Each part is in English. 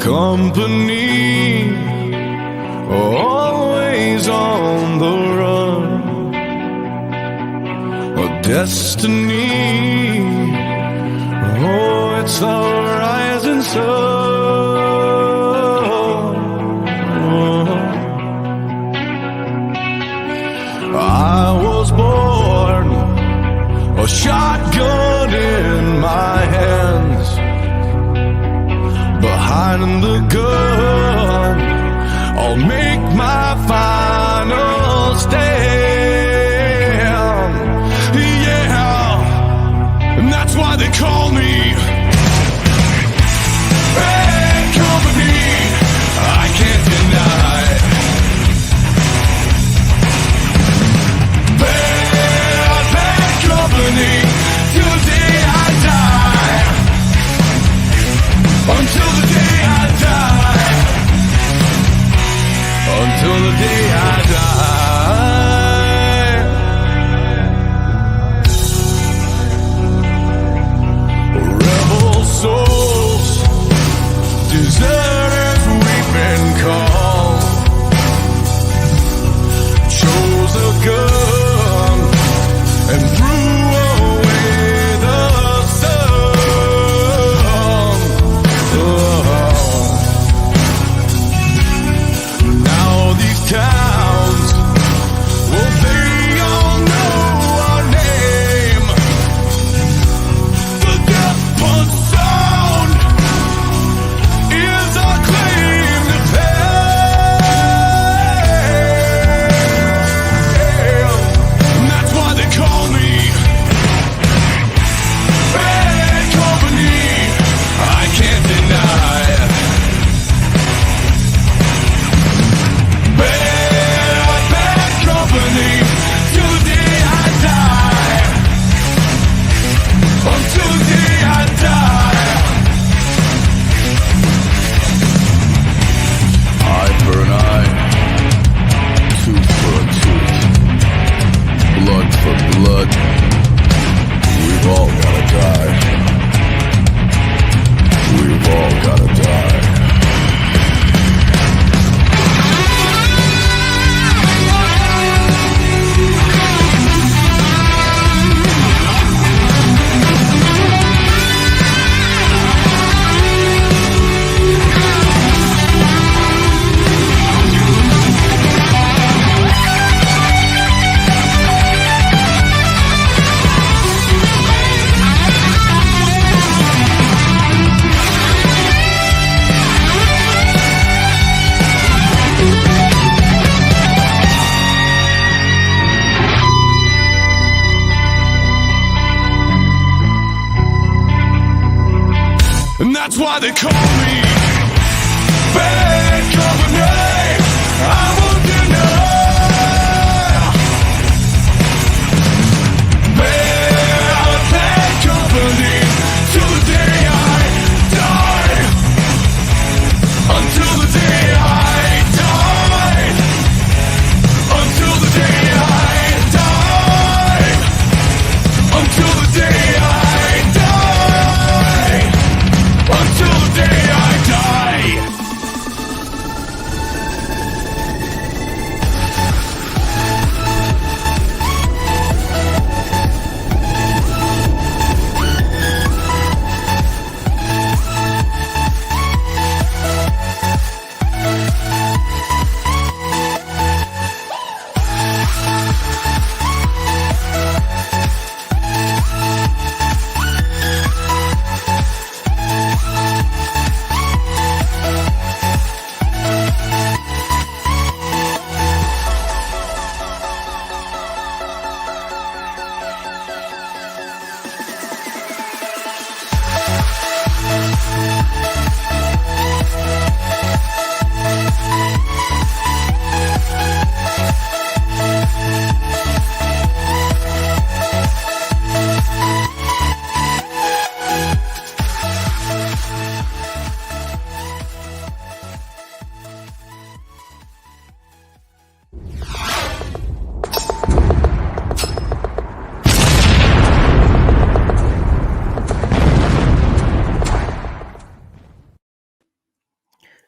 company, always on the run. A destiny, oh, it's the rising sun. I was born, a shotgun in my hands. Behind the gun, I'll make my final stand. Yeah, and that's why they call me bad company. I can't deny bad company till the day I die. Until the day I die. Until the day I die. Rebel souls, deserters we've been called. Chose a gun and threw away the sun. Now these towns, well, they all know our name. The death punch sound is our claim to fame. And that's why they call me bad company. I can't deny bad company till the day I die. Until the day I die. Eye for an eye, tooth for a tooth, blood for blood. We've all gotta die. We've all gotta die. And that's why they call me bad company. I won't deny bad company till the day I die. Until the day I die. Until the day I die. Until the day I die. Until the day I die.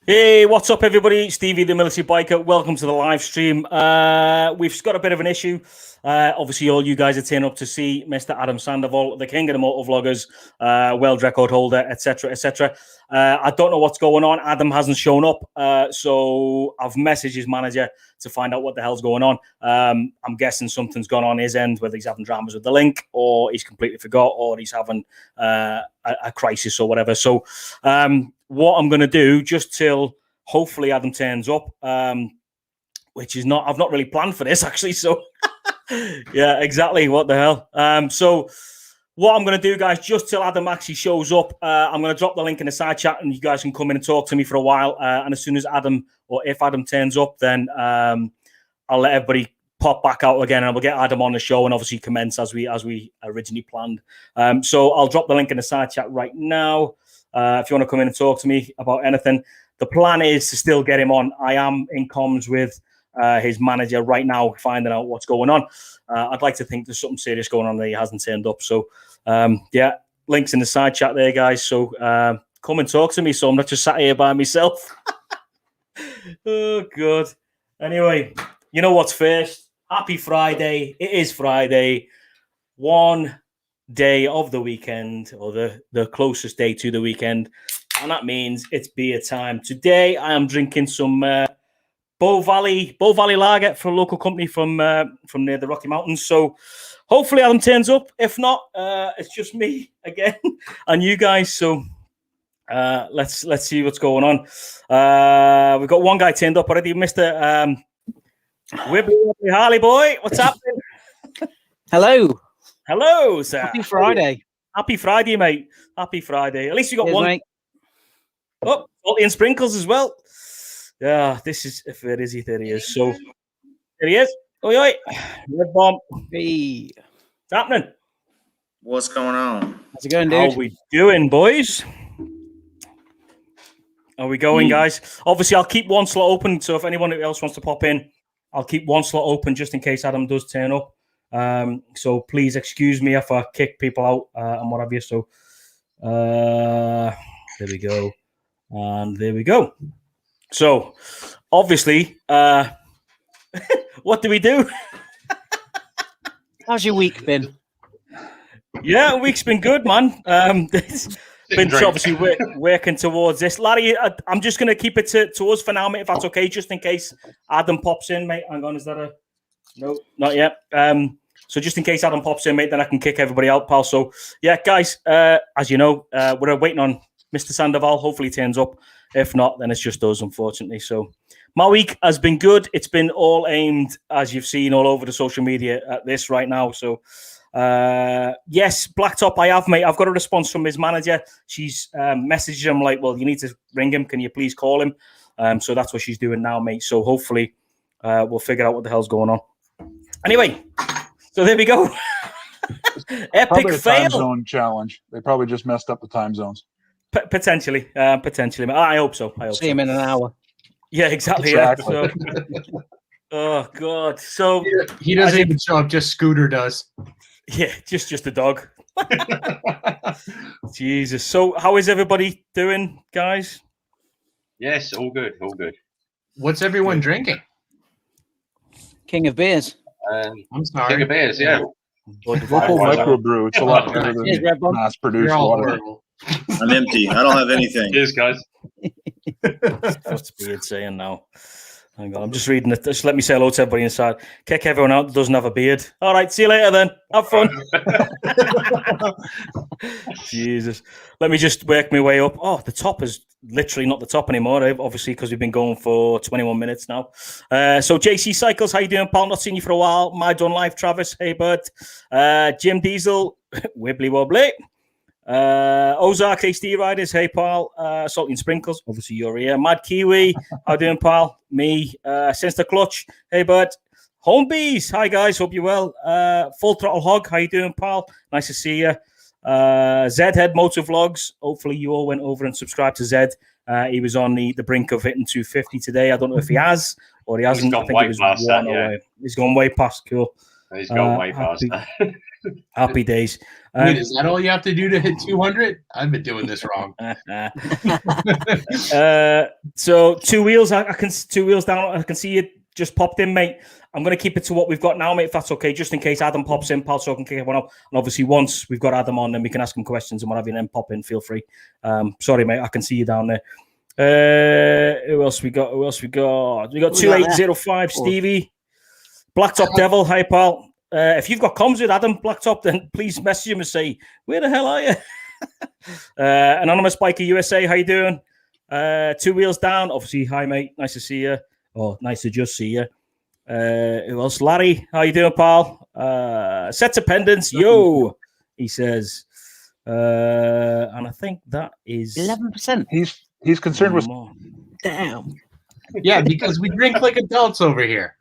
Hey, what's up, everybody? Stevie, the military biker. Welcome to the live stream. We've got a bit of an issue. Obviously, all you guys are turning up to see Mr. Adam Sandoval, the king of the motor vloggers, world record holder, etc., etc. I don't know what's going on. Adam hasn't shown up, so I've messaged his manager to find out what the hell's going on. I'm guessing something's gone on his end, whether he's having dramas with the link, or he's completely forgot, or he's having a crisis or whatever. So what I'm going to do, just till hopefully Adam turns up, which is not, I've not really planned for this actually. So yeah, exactly. What the hell? So what I'm going to do, guys, just till Adam actually shows up, I'm going to drop the link in the side chat and you guys can come in and talk to me for a while. And as soon as Adam, or if Adam turns up, then I'll let everybody pop back out again and we'll get Adam on the show and obviously commence as we originally planned. So I'll drop the link in the side chat right now. If you want to come in and talk to me about anything, the plan is to still get him on. I am in comms with his manager right now, finding out what's going on. I'd like to think there's something serious going on that he hasn't turned up. So, yeah, links in the side chat there, guys. So come and talk to me so I'm not just sat here by myself. Oh, God. Anyway, you know what's first? Happy Friday. It is Friday. One day of the weekend, or the closest day to the weekend, and that means it's beer time. Today I am drinking some Bow Valley Lager from a local company from near the Rocky Mountains. So hopefully Adam turns up. If not, it's just me again and you guys. So let's see what's going on. We've got one guy turned up already, Mr. Wibbly Harley boy. What's happening? Hello, sir. Happy Friday. Happy Friday, mate. Happy Friday. At least you got one. Mate. Oh, salty and sprinkles as well. Yeah, this is, if it is, there he is. So, there he is. Oi, oi. Red bomb. Hey. What's happening? What's going on? How's it going, dude? How we doing, boys? Are we going, guys? Obviously, I'll keep one slot open. So, if anyone else wants to pop in, I'll keep one slot open just in case Adam does turn up. So please excuse me if I kick people out and what have you. So there we go. And there we go. So obviously, what do we do? How's your week been? Yeah, week's been good, man. It's been obviously working towards this. Larry, I'm just going to keep it to us for now, mate, if that's okay, just in case Adam pops in, mate. Hang on, is that a... No, not yet. So just in case Adam pops in, mate, then I can kick everybody out, pal. So, yeah, guys, as you know, we're waiting on Mr. Sandoval. Hopefully he turns up. If not, then it's just us, unfortunately. So my week has been good. It's been all aimed, as you've seen, all over the social media at this right now. So, yes, Blacktop I have, mate. I've got a response from his manager. She's messaged him like, well, you need to ring him. Can you please call him? So that's what she's doing now, mate. So hopefully we'll figure out what the hell's going on. Anyway, so there we go. Epic fail. Time zone challenge. They probably just messed up the time zones. Potentially. I hope so. See him in an hour. Yeah, exactly. Exactly. Yeah. So, oh God. So he doesn't even show up. Just Scooter does. Yeah, just a dog. Jesus. So how is everybody doing, guys? Yes, all good, all good. What's everyone drinking? King of beers. I'm sorry. King of beers, yeah. Local microbrew. It's a lot better Cheers, Red than Bomb. mass-produced You're all water. horrible. I'm empty. I don't have anything. Cheers, guys. What's Beard saying now? Hang on, I'm just reading it. Just let me say hello to everybody inside. Kick everyone out that doesn't have a beard. All right, see you later then. Have fun. Jesus. Let me just work my way up. Oh, the top is literally not the top anymore, obviously, because we've been going for 21 minutes now. So, JC Cycles, how you doing, pal? Not seen you for a while. My Done Life, Travis, hey, bud. Jim Diesel, Wibbly Wobbly. Ozark HD Riders, hey, pal. Salty and Sprinkles, obviously you're here. Mad Kiwi, how you doing, pal? Me, Since the Clutch, hey, bud. Home Bees, hi, guys, hope you're well. Full Throttle Hog, how you doing, pal? Nice to see you. Zedhead Motor Vlogs, hopefully you all went over and subscribed to Zed. He was on the brink of hitting 250 today. I don't know if he has or he hasn't. He's gone I think way it was past one that, yeah. away. He's gone way past, cool. He's gone way past that. Happy days. Wait, is that all you have to do to hit 200? I've been doing this wrong. So two wheels. I can 2 wheels down. I can see you just popped in, mate. I'm going to keep it to what we've got now, mate, if that's okay, just in case Adam pops in, pal, so I can kick one up. And obviously, once we've got Adam on, then we can ask him questions and whatever, and then pop in, feel free. Sorry, mate, I can see you down there. Who else we got? We got 2805, Stevie. Blacktop Devil, hi, pal. If you've got comms with Adam Blacktop, then please message him and say, where the hell are you? Anonymous Biker USA, how you doing? 2 wheels down, obviously, hi, mate, nice to see you. Oh, nice to just see you. Who else? Larry, how you doing, pal? Sets of pendants, yo, he says. And I think that is 11%. He's concerned with more. Damn. Yeah, because we drink like adults over here.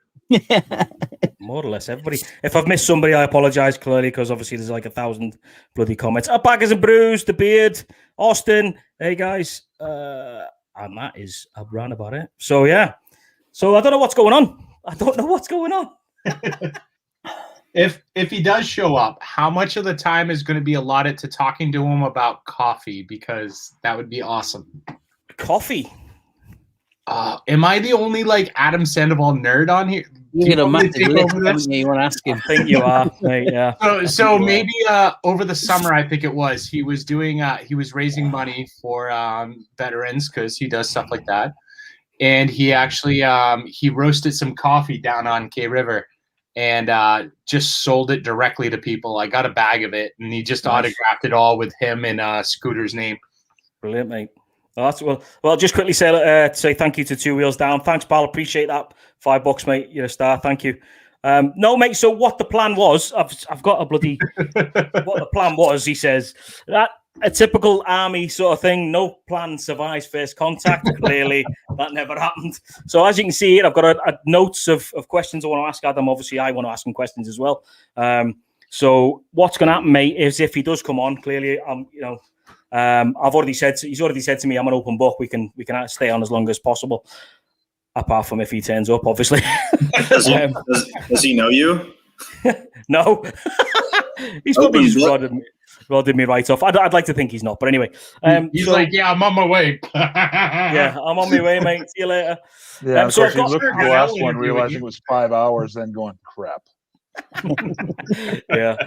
More or less everybody. If I've missed somebody, I apologize clearly because obviously there's like 1,000 bloody comments. Baggers and Brews, The Beard, Austin, hey guys. And that is around about it. So yeah. So I don't know what's going on. If he does show up, how much of the time is going to be allotted to talking to him about coffee? Because that would be awesome. Coffee. Am I the only like Adam Sandoval nerd on here? You got a massive take list, over this? haven't you? You want to ask him? I think you are, mate, yeah. So maybe over the summer, I think it was, he was doing he was raising money for veterans because he does stuff like that, and he actually he roasted some coffee down on K River and just sold it directly to people. I got a bag of it, and he just autographed it all with him and Scooter's name. Brilliant, mate. Oh, that's, well, just quickly say thank you to 2 Wheels Down. Thanks, pal. Appreciate that. $5, mate. You're a star. Thank you. No, mate. So what the plan was? I've got a bloody. What the plan was? He says that a typical army sort of thing. No plan survives first contact. Clearly, that never happened. So as you can see here, I've got a notes of questions I want to ask Adam. Obviously, I want to ask him questions as well. So what's going to happen, mate, is if he does come on, clearly, I've already said he's already said to me, I'm an open book. We can stay on as long as possible, apart from if he turns up, obviously. Does he know you? No, he's probably just rodded me right off. I'd like to think he's not, but anyway, he's like, yeah, I'm on my way. Yeah, I'm on my way, mate. See you later. Yeah, so of course, he looked at the last one, realizing it was 5 hours, then going, crap. Yeah.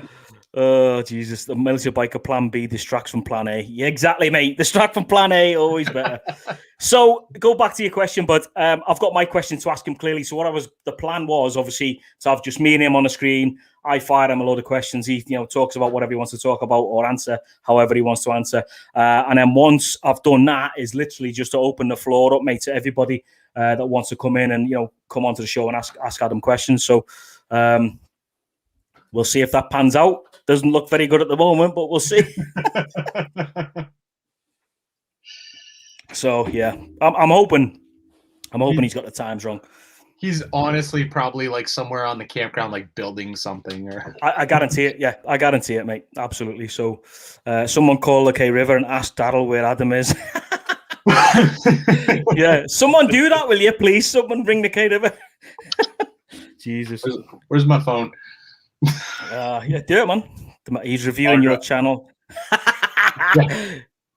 Oh, Jesus. The military biker plan B distracts from plan A. Yeah, exactly, mate. Distract from plan A, always better. So, go back to your question, but I've got my question to ask him clearly. So, the plan was, obviously, to have just me and him on the screen. I fire him a load of questions. He, talks about whatever he wants to talk about or answer however he wants to answer. And then once I've done that, is literally just to open the floor up, mate, to everybody that wants to come in and, come onto the show and ask Adam questions. So, we'll see if that pans out. Doesn't look very good at the moment, but we'll see. So yeah, I'm hoping he's got the times wrong. He's honestly probably like somewhere on the campground, like building something. Or I guarantee it. Yeah, I guarantee it, mate. Absolutely. So, someone call the K River and ask Daryl where Adam is. Yeah, someone do that, will you, please? Someone bring the K River. Jesus, where's my phone? Yeah, do it, man. He's reviewing your channel.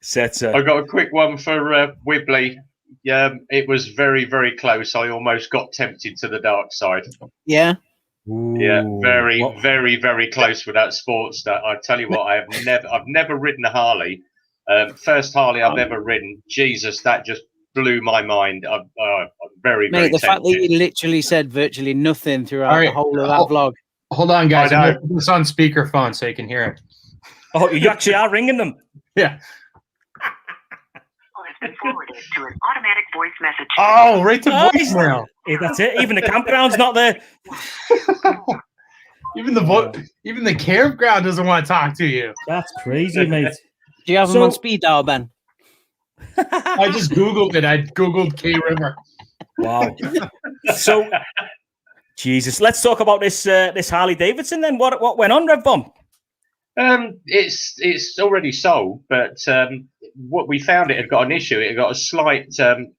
Setzer. I got a quick one for Wibbly. Yeah, it was very, very close. I almost got tempted to the dark side. Yeah. Ooh, yeah, very, very close with that sports. That I tell you what, I've never ridden a Harley. First Harley I've ever ridden. Jesus, that just blew my mind. I'm very, very Mate, the fact tempted. that you literally said virtually nothing throughout the whole of that vlog. Hold on, guys. I'm going to put this on speakerphone so you can hear it. Oh, you actually are ringing them? Yeah. Has been forwarded to an automatic voice message. Oh, right to voicemail. Hey, that's it. Even the campground's not there. Even the campground doesn't want to talk to you. That's crazy, mate. Do you have him on speed dial, Ben? I just Googled it. I Googled K River. Wow. So, Jesus, let's talk about this Harley Davidson then. What went on, Red Bomb? It's already sold, but what we found, it had got an issue. It had got a slight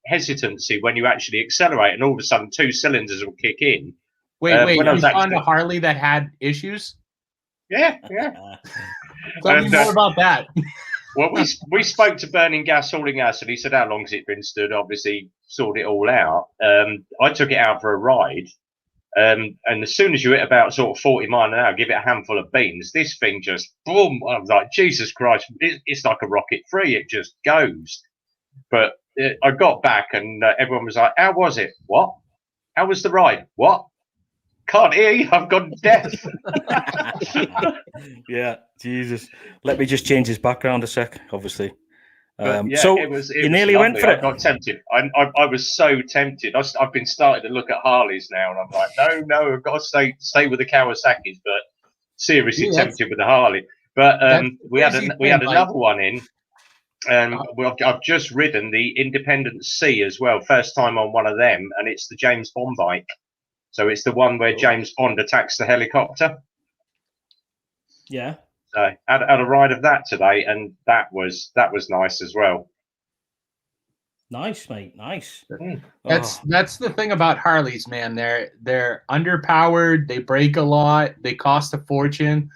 hesitancy when you actually accelerate, and all of a sudden 2 cylinders will kick in. Wait, you found a Harley that had issues? Yeah. Tell me more about that. Well, we spoke to Burning Gas hauling us, and he said, how long has it been stood? Obviously, sorted it all out. I took it out for a ride, and as soon as you hit about sort of 40 miles an hour, give it a handful of beans, this thing just, boom, I was like, Jesus Christ, it's like a rocket free, it just goes. But I got back, and everyone was like, how was it? What? How was the ride? What? Can't hear you, I've gone deaf. Yeah, Jesus. Let me just change his background a sec, obviously. So it was nearly lovely. went for it. I got tempted. I was so tempted. I've been starting to look at Harleys now, and I'm like, no, I've got to stay with the Kawasaki's, but seriously tempted with the Harley. But we had another one in, and I've just ridden the Independent C as well, first time on one of them, and it's the James Bond bike. So it's the one where James Bond attacks the helicopter. Yeah. So I had a ride of that today, and that was nice as well. Nice, mate. Nice. That's the thing about Harleys, man. They're underpowered. They break a lot. They cost a fortune.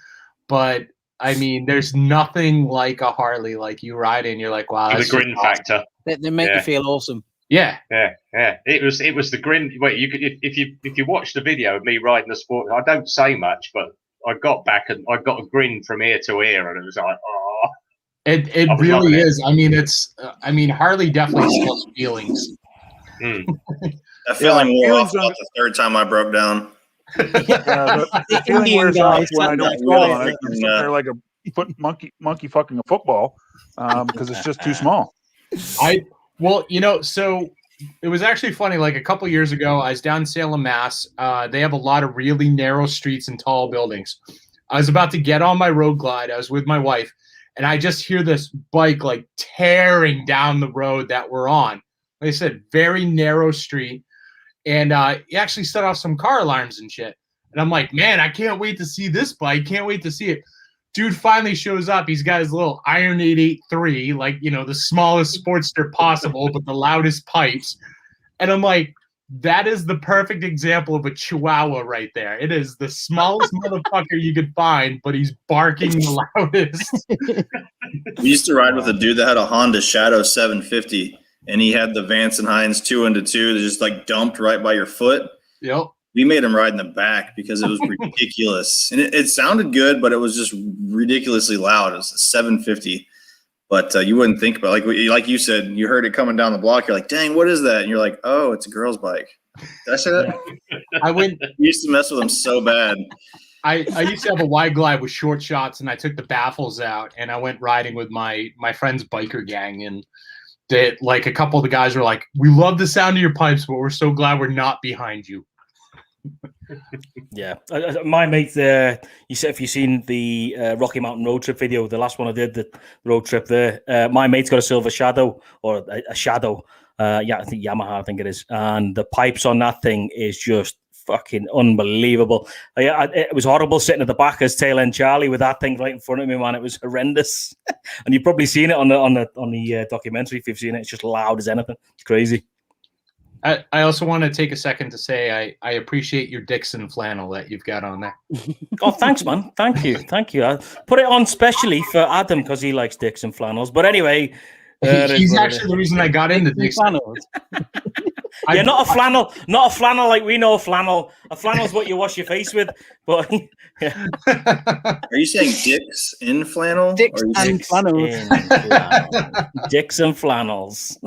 But I mean, there's nothing like a Harley. Like you ride in, you're like, wow, that's the grin factor. They make you feel awesome. Yeah. It was the grin. Wait, you could if you watch the video of me riding the sport, I don't say much, but I got back and I got a grin from ear to ear, and it was like, oh. It really is. I mean, Harley definitely sells feelings. That feeling wore off about the third time I broke down. The feeling wears off when I don't fall on it. They're like a monkey fucking a football because it's just too small. Well, so it was actually funny. Like a couple years ago, I was down in Salem, Mass. They have a lot of really narrow streets and tall buildings. I was about to get on my road glide. I was with my wife, and I just hear this bike like tearing down the road that we're on. Like I said, very narrow street. And he actually set off some car alarms and shit. And I'm like, man, I can't wait to see this bike. Can't wait to see it. Dude finally shows up. He's got his little Iron 883, like, the smallest Sportster possible, but the loudest pipes. And I'm like, that is the perfect example of a Chihuahua right there. It is the smallest motherfucker you could find, but he's barking the loudest. We used to ride with a dude that had a Honda Shadow 750, and he had the Vance and Hines 2-into-2 that just like dumped right by your foot. Yep. We made him ride in the back because it was ridiculous. And it sounded good, but it was just ridiculously loud. It was a 750. But you wouldn't think about it. Like you said, you heard it coming down the block. You're like, dang, what is that? And you're like, oh, it's a girl's bike. Did I say that? We used to mess with them so bad. I used to have a wide glide with short shots, and I took the baffles out, and I went riding with my friend's biker gang. And like a couple of the guys were like, we love the sound of your pipes, but we're so glad we're not behind you. Yeah, my mate there. You said if you've seen the Rocky Mountain road trip video, the last one I did, the road trip there. My mate's got a silver Shadow or a Shadow. I think Yamaha, I think it is, and the pipes on that thing is just fucking unbelievable. It was horrible sitting at the back as tail end Charlie with that thing right in front of me, man. It was horrendous, and you've probably seen it on the documentary. If you've seen it, it's just loud as anything. It's crazy. I also want to take a second to say I appreciate your Dixon flannel that you've got on there. Oh, thanks, man. Thank you. I put it on specially for Adam because he likes Dixon flannels. But anyway, he's actually the reason I got into Dixon flannels. Yeah, not a flannel like we know flannel. A flannel is what you wash your face with. But yeah. Are you saying dicks in flannel? Dicks and flannels. Dicks and flannels.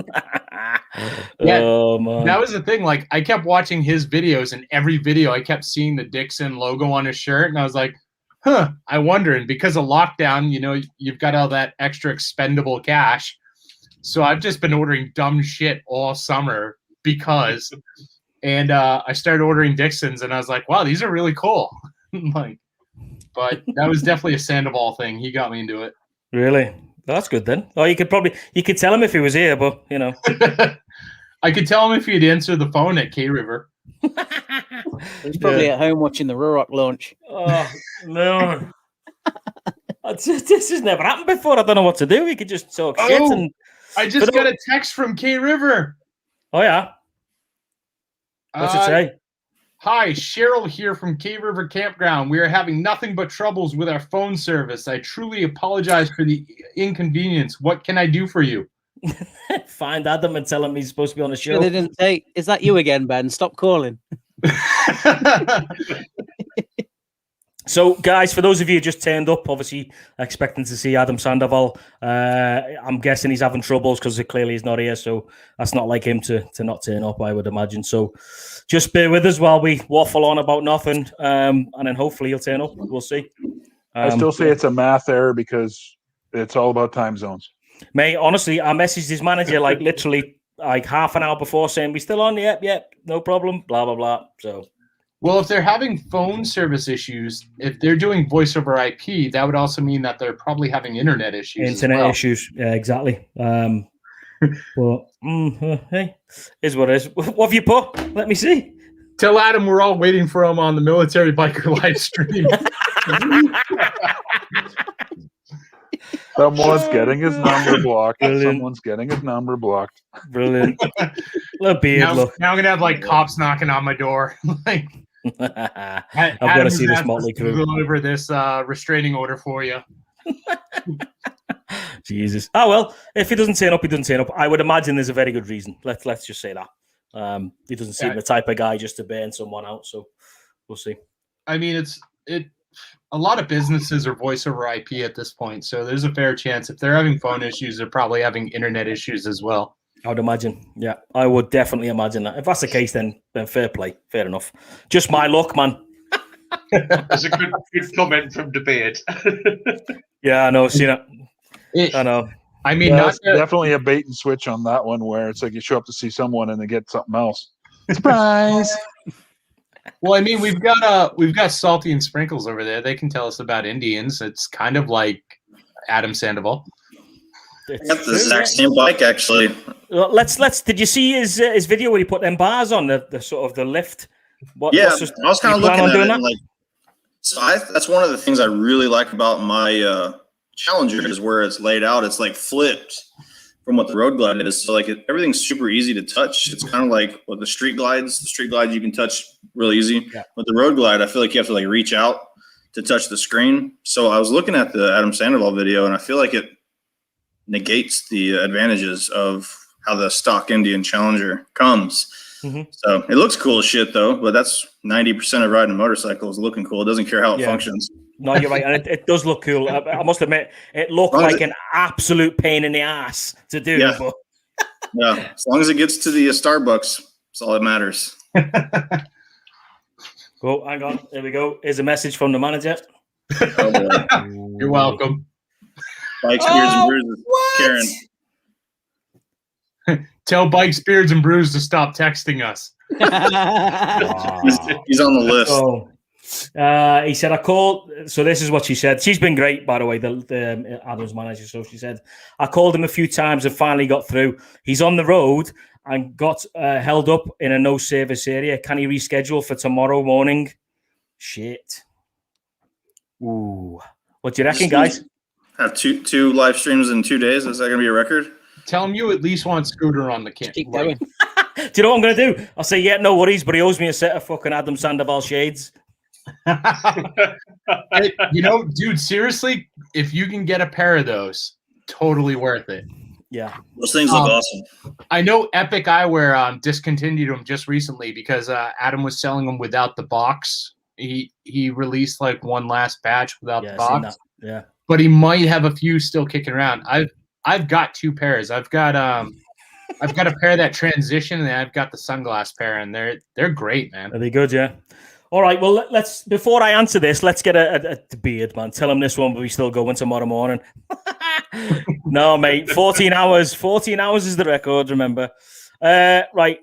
Yeah, oh man, that was the thing. Like, I kept watching his videos, and every video I kept seeing the Dixon logo on his shirt, and I was like, "Huh." I wonder. And because of lockdown, you've got all that extra expendable cash, so I've just been ordering dumb shit all summer because. And I started ordering Dixons, and I was like, "Wow, these are really cool." But that was definitely a Sandoval thing. He got me into it. Really? That's good then. Oh, you could tell him if he was here, but I could tell him if he'd answer the phone at K River. He's probably at home watching the Ruroc launch. Oh no! This has never happened before. I don't know what to do. We could just talk shit. And I just got a text from K River. Oh yeah. What's it say? Hi, Cheryl here from Cave River Campground. We are having nothing but troubles with our phone service. I truly apologize for the inconvenience. What can I do for you? Find Adam and tell him he's supposed to be on the show. Sure they didn't say, is that you again, Ben? Stop calling. So, guys, for those of you who just turned up, obviously expecting to see Adam Sandoval, I'm guessing he's having troubles because clearly he's not here. So that's not like him to not turn up, I would imagine. So just bear with us while we waffle on about nothing, and then hopefully he'll turn up. We'll see. I still say it's a math error because it's all about time zones. Mate, honestly, I messaged his manager like literally like half an hour before saying, we still on? Yep, no problem, blah, blah, blah. So... Well, if they're having phone service issues, if they're doing voice over IP, that would also mean that they're probably having internet issues. Internet issues, yeah, exactly. Well, hey, is what it is. What have you put? Let me see. Tell Adam we're all waiting for him on the Military Biker live stream. Someone's getting his number blocked. Someone's getting his number blocked. Brilliant. Look, beard, look. Now I'm gonna have like cops knocking on my door. Like, I've got to see this motley crew. Deliver this restraining order for you. Jesus. Oh well, if he doesn't turn up, he doesn't turn up. I would imagine there's a very good reason. Let's just say that. He doesn't seem the type of guy just to burn someone out. So we'll see. I mean, a lot of businesses are voice over IP at this point, so there's a fair chance if they're having phone issues, they're probably having internet issues as well. I would imagine. Yeah, I would definitely imagine that. If that's the case, then fair play. Fair enough. Just my luck, man. That's a good comment from the beard. Yeah, I know. See that? I know. I mean, definitely a bait and switch on that one where it's like you show up to see someone and they get something else. Surprise! Well, I mean, we've got Salty and Sprinkles over there. They can tell us about Indians. It's kind of like Adam Sandoval. That's the exact same bike, actually. Let's. Did you see his video where he put them bars on the sort of the lift? I was kind of looking at it. Like, so that's one of the things I really like about my Challenger is where it's laid out. It's like flipped from what the Road Glide is. So like everything's super easy to touch. It's kind of like the Street Glides. The Street Glides you can touch real easy. Yeah. But the Road Glide, I feel like you have to like reach out to touch the screen. So I was looking at the Adam Sandoval video, and I feel like it negates the advantages of how the stock Indian Challenger comes. Mm-hmm. So it looks cool as shit though, but that's 90% of riding a motorcycle is looking cool. It doesn't care how it functions. No, you're right. And it does look cool. I must admit, it looked like an absolute pain in the ass to do. Yeah. But... yeah. As long as it gets to the Starbucks, that's all that matters. Oh, hang on. There we go. Here's a message from the manager. Oh, boy. You're welcome. Bikes, Beards, and Bruises. Karen. Tell Bikes, Beards, and Brews to stop texting us. He's on the list. Oh. He said, I called. So this is what she said. She's been great, by the way, the Adam's manager. So she said, I called him a few times and finally got through. He's on the road and got held up in a no service area. Can he reschedule for tomorrow morning? Shit. Ooh. What do you reckon, guys? Have two live streams in 2 days. Is that going to be a record? Tell him you at least want Scooter on the camp. Keep going. Do you know what I'm going to do? I'll say, yeah, no worries, but he owes me a set of fucking Adam Sandoval shades. Hey, you know, dude, seriously, if you can get a pair of those, totally worth it. Yeah. Those things look awesome. I know Epic Eyewear discontinued them just recently because Adam was selling them without the box. He released like one last batch without the box. Yeah. But he might have a few still kicking around. I've got two pairs. I've got a pair that transition, and I've got the sunglass pair, and they're great, man. Are they good? Yeah. All right. Well, let's before I answer this, let's get a beard, man. Tell him this one, but we still going tomorrow morning. No, mate. 14 hours. 14 hours is the record. Remember. Right.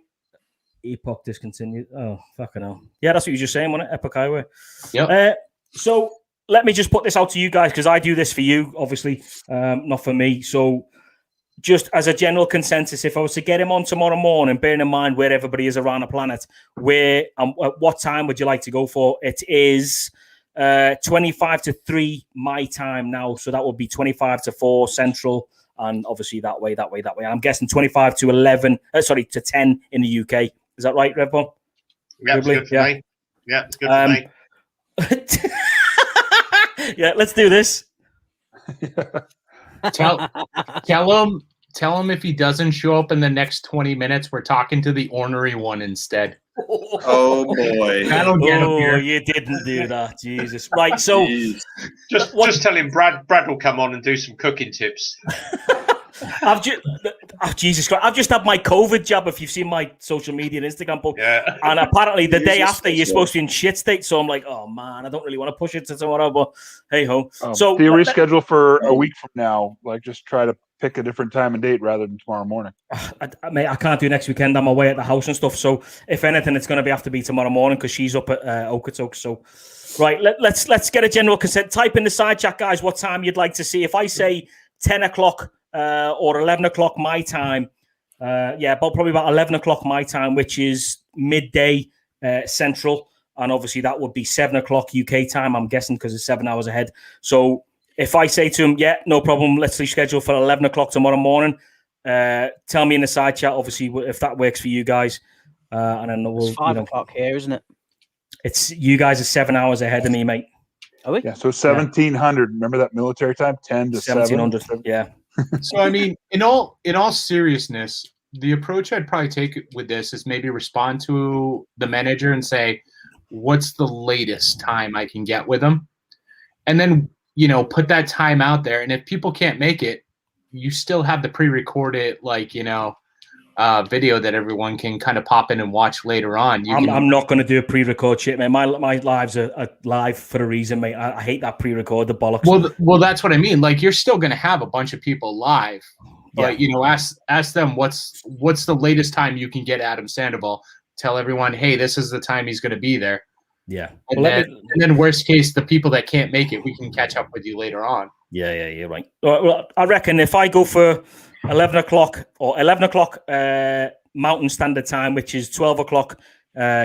Epoch discontinued. Oh, fucking hell. Yeah, that's what you were just saying, wasn't it? Epic Eyewear. Yeah. So let me just put this out to you guys because I do this for you, obviously, not for me. So just as a general consensus, if I was to get him on tomorrow morning, bearing in mind where everybody is around the planet, where what time would you like to go for? It is 25 to 3 my time now. So that would be 25 to 4 Central. And obviously that way. I'm guessing 25 to 11, to 10 in the UK. Is that right, Redbone? Yeah, it's good for me. Yeah, it's good for me. Yeah, let's do this. Tell him if he doesn't show up in the next 20 minutes, we're talking to the ornery one instead. Oh boy. That'll get him here. You didn't do that, Jesus. Right, so just tell him Brad will come on and do some cooking tips. Jesus Christ! I've just had my COVID jab. If you've seen my social media and Instagram post, and apparently the day after you're supposed to be in shit state. So I'm like, oh man, I don't really want to push it to tomorrow, but hey ho. So do you reschedule for a week from now? Like, just try to pick a different time and date rather than tomorrow morning. I can't do next weekend. I'm away at the house and stuff. So if anything, it's going to have to be tomorrow morning because she's up at Okotoks. So right, let's get a general consent. Type in the side chat, guys, what time you'd like to see. If I say 10 o'clock. Or 11 o'clock my time. Probably about 11 o'clock my time, which is midday Central. And obviously that would be 7 o'clock UK time, I'm guessing, because it's 7 hours ahead. So if I say to him, yeah, no problem, let's reschedule for 11 o'clock tomorrow morning, tell me in the side chat, obviously, if that works for you guys. And then we'll, it's 5 o'clock here, isn't it? It's you guys are 7 hours ahead of me, mate. Are we? Yeah, so 1700. Remember that military time? 10 to 1700. 7. Yeah. So I mean, in all seriousness, the approach I'd probably take with this is maybe respond to the manager and say, what's the latest time I can get with them? And then, put that time out there. And if people can't make it, you still have the pre-recorded, video that everyone can kind of pop in and watch later on. I'm not going to do a pre-record shit, man. My lives are live for a reason, mate. I hate that pre-record, the bollocks. Well, that's what I mean. Like, you're still going to have a bunch of people live, but ask them what's the latest time you can get Adam Sandoval. Tell everyone, hey, this is the time he's going to be there. Yeah. And then worst case, the people that can't make it, we can catch up with you later on. Yeah, you're right. Well, I reckon if I go for 11 o'clock Mountain Standard Time, which is 12 o'clock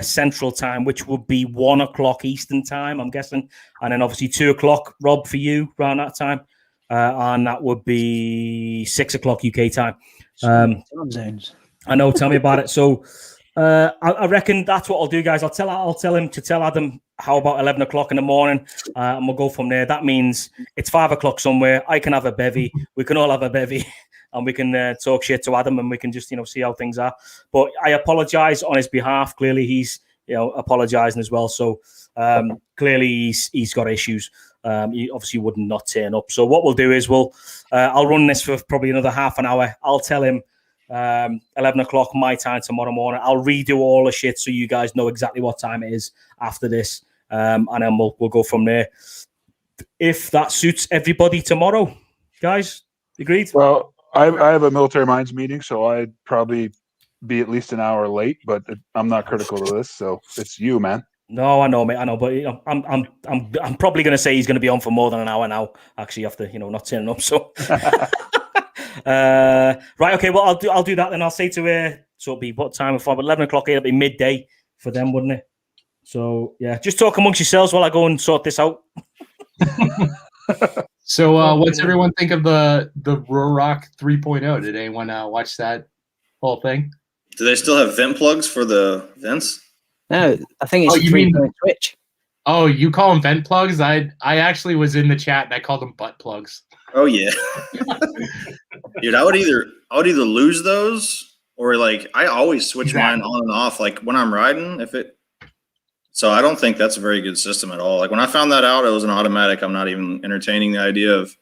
Central Time, which would be 1 o'clock Eastern Time, I'm guessing. And then obviously 2 o'clock, Rob, for you around that time. And that would be 6 o'clock UK time. Zones. I know, tell me about it. So I reckon that's what I'll do, guys. I'll tell him to tell Adam how about 11 o'clock in the morning, and we'll go from there. That means it's 5 o'clock somewhere. I can have a bevy. We can all have a bevy. And we can talk shit to Adam, and we can just, see how things are. But I apologize on his behalf. Clearly, he's, apologizing as well. So clearly, he's got issues. He obviously would not turn up. So what we'll do is I'll run this for probably another half an hour. I'll tell him 11 o'clock my time tomorrow morning. I'll redo all the shit so you guys know exactly what time it is after this, and then we'll go from there. If that suits everybody tomorrow, guys, agreed? Well, I have a military minds meeting, so I'd probably be at least an hour late, but I'm not critical of this, so it's you, man. No, I know, mate. I know, but I'm probably going to say he's going to be on for more than an hour now. Actually, after not turning up. So, right, okay. Well, I'll do that then. I'll say to her, so it'll be what time? If 11 o'clock, it'll be midday for them, wouldn't it? So yeah, just talk amongst yourselves while I go and sort this out. So, what's everyone think of the Rock 3.0? Did anyone watch that whole thing? Do they still have vent plugs for the vents? No, I think it's you mean switch. Oh, you call them vent plugs? I actually was in the chat and I called them butt plugs. Oh yeah, dude. I would either lose those or I always switch mine on and off when I'm riding. So I don't think that's a very good system at all. When I found that out, it was an automatic. I'm not even entertaining the idea of,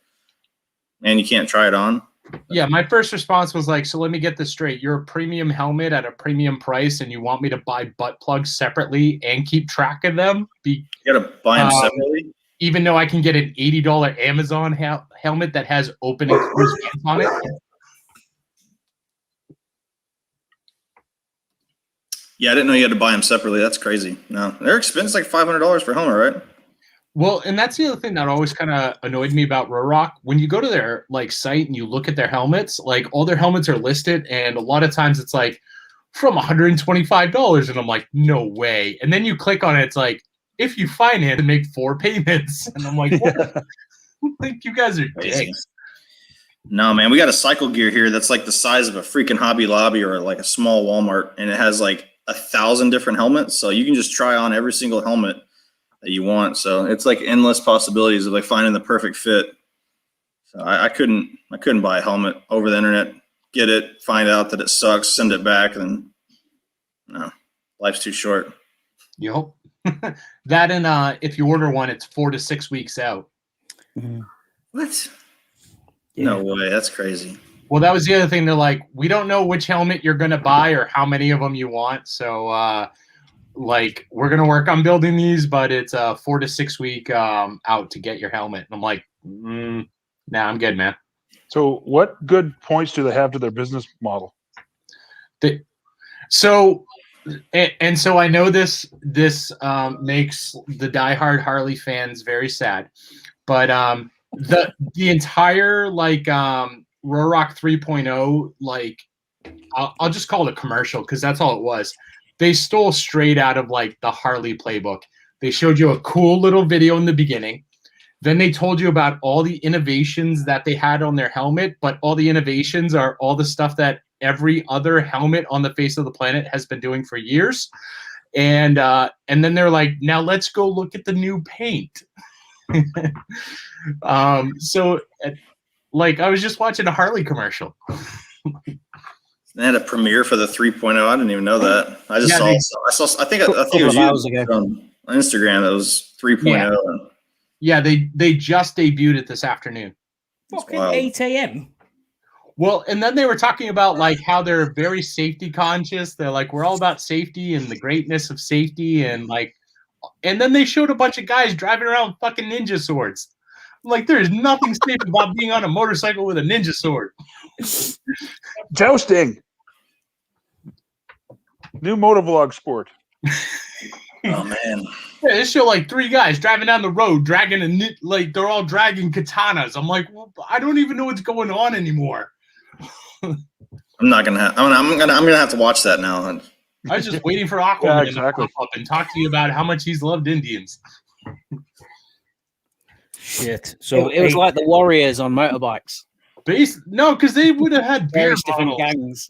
man, you can't try it on. Yeah, my first response was so let me get this straight. You're a premium helmet at a premium price, and you want me to buy butt plugs separately and keep track of them? You got to buy them separately? Even though I can get an $80 Amazon helmet that has open and closed vents on it? Yeah, I didn't know you had to buy them separately. That's crazy. No, they're expensive, $500 for a helmet, right? Well, and that's the other thing that always kind of annoyed me about Rock. When you go to their site and you look at their helmets, all their helmets are listed, and a lot of times it's from $125, and I'm like, no way. And then you click on it, it's if you finance and make 4 payments, and I'm like, what? You guys are dicks. No, man, we got a cycle gear here that's the size of a freaking Hobby Lobby or a small Walmart, and it has 1,000 different helmets, so you can just try on every single helmet that you want. So it's like endless possibilities of like finding the perfect fit. So I couldn't buy a helmet over the internet, get it, find out that it sucks, send it back, and no, life's too short. Yep. That and if you order one, it's 4 to 6 weeks out. What? Yeah. No way. That's crazy. Well, that was the other thing. They're like, we don't know which helmet you're going to buy or how many of them you want. So, like, we're going to work on building these, but it's a 4 to 6 week out to get your helmet. And I'm like, nah, I'm good, man. So what good points do they have to their business model? So I know this makes the diehard Harley fans very sad, but the entire like Rorock 3.0, like I'll just call it a commercial because that's all it was. They stole straight out of like the Harley playbook. They showed you a cool little video in the beginning. Then they told you about all the innovations that they had on their helmet, but all the innovations are all the stuff that every other helmet on the face of the planet has been doing for years. And then they're like, now let's go look at the new paint. So like I was just watching a Harley commercial. They had a premiere for the 3.0. I didn't even know that. I just saw. I think it was you on Instagram. That was 3.0. Yeah, they just debuted it this afternoon. Fucking 8 a.m. Well, and then they were talking about like how they're very safety conscious. They're like, we're all about safety and the greatness of safety, and then they showed a bunch of guys driving around with fucking ninja swords. I'm like, there's nothing safe about being on a motorcycle with a ninja sword. Jousting. New motovlog sport. Oh man. Yeah, they show like 3 guys driving down the road, dragging like they're all dragging katanas. I'm like, well, I don't even know what's going on anymore. I'm gonna have to watch that now. I was just waiting for Aquaman to pop up and talk to you about how much he's loved Indians. Shit. So it was like the Warriors on motorbikes. No, because they would have had various different gangs.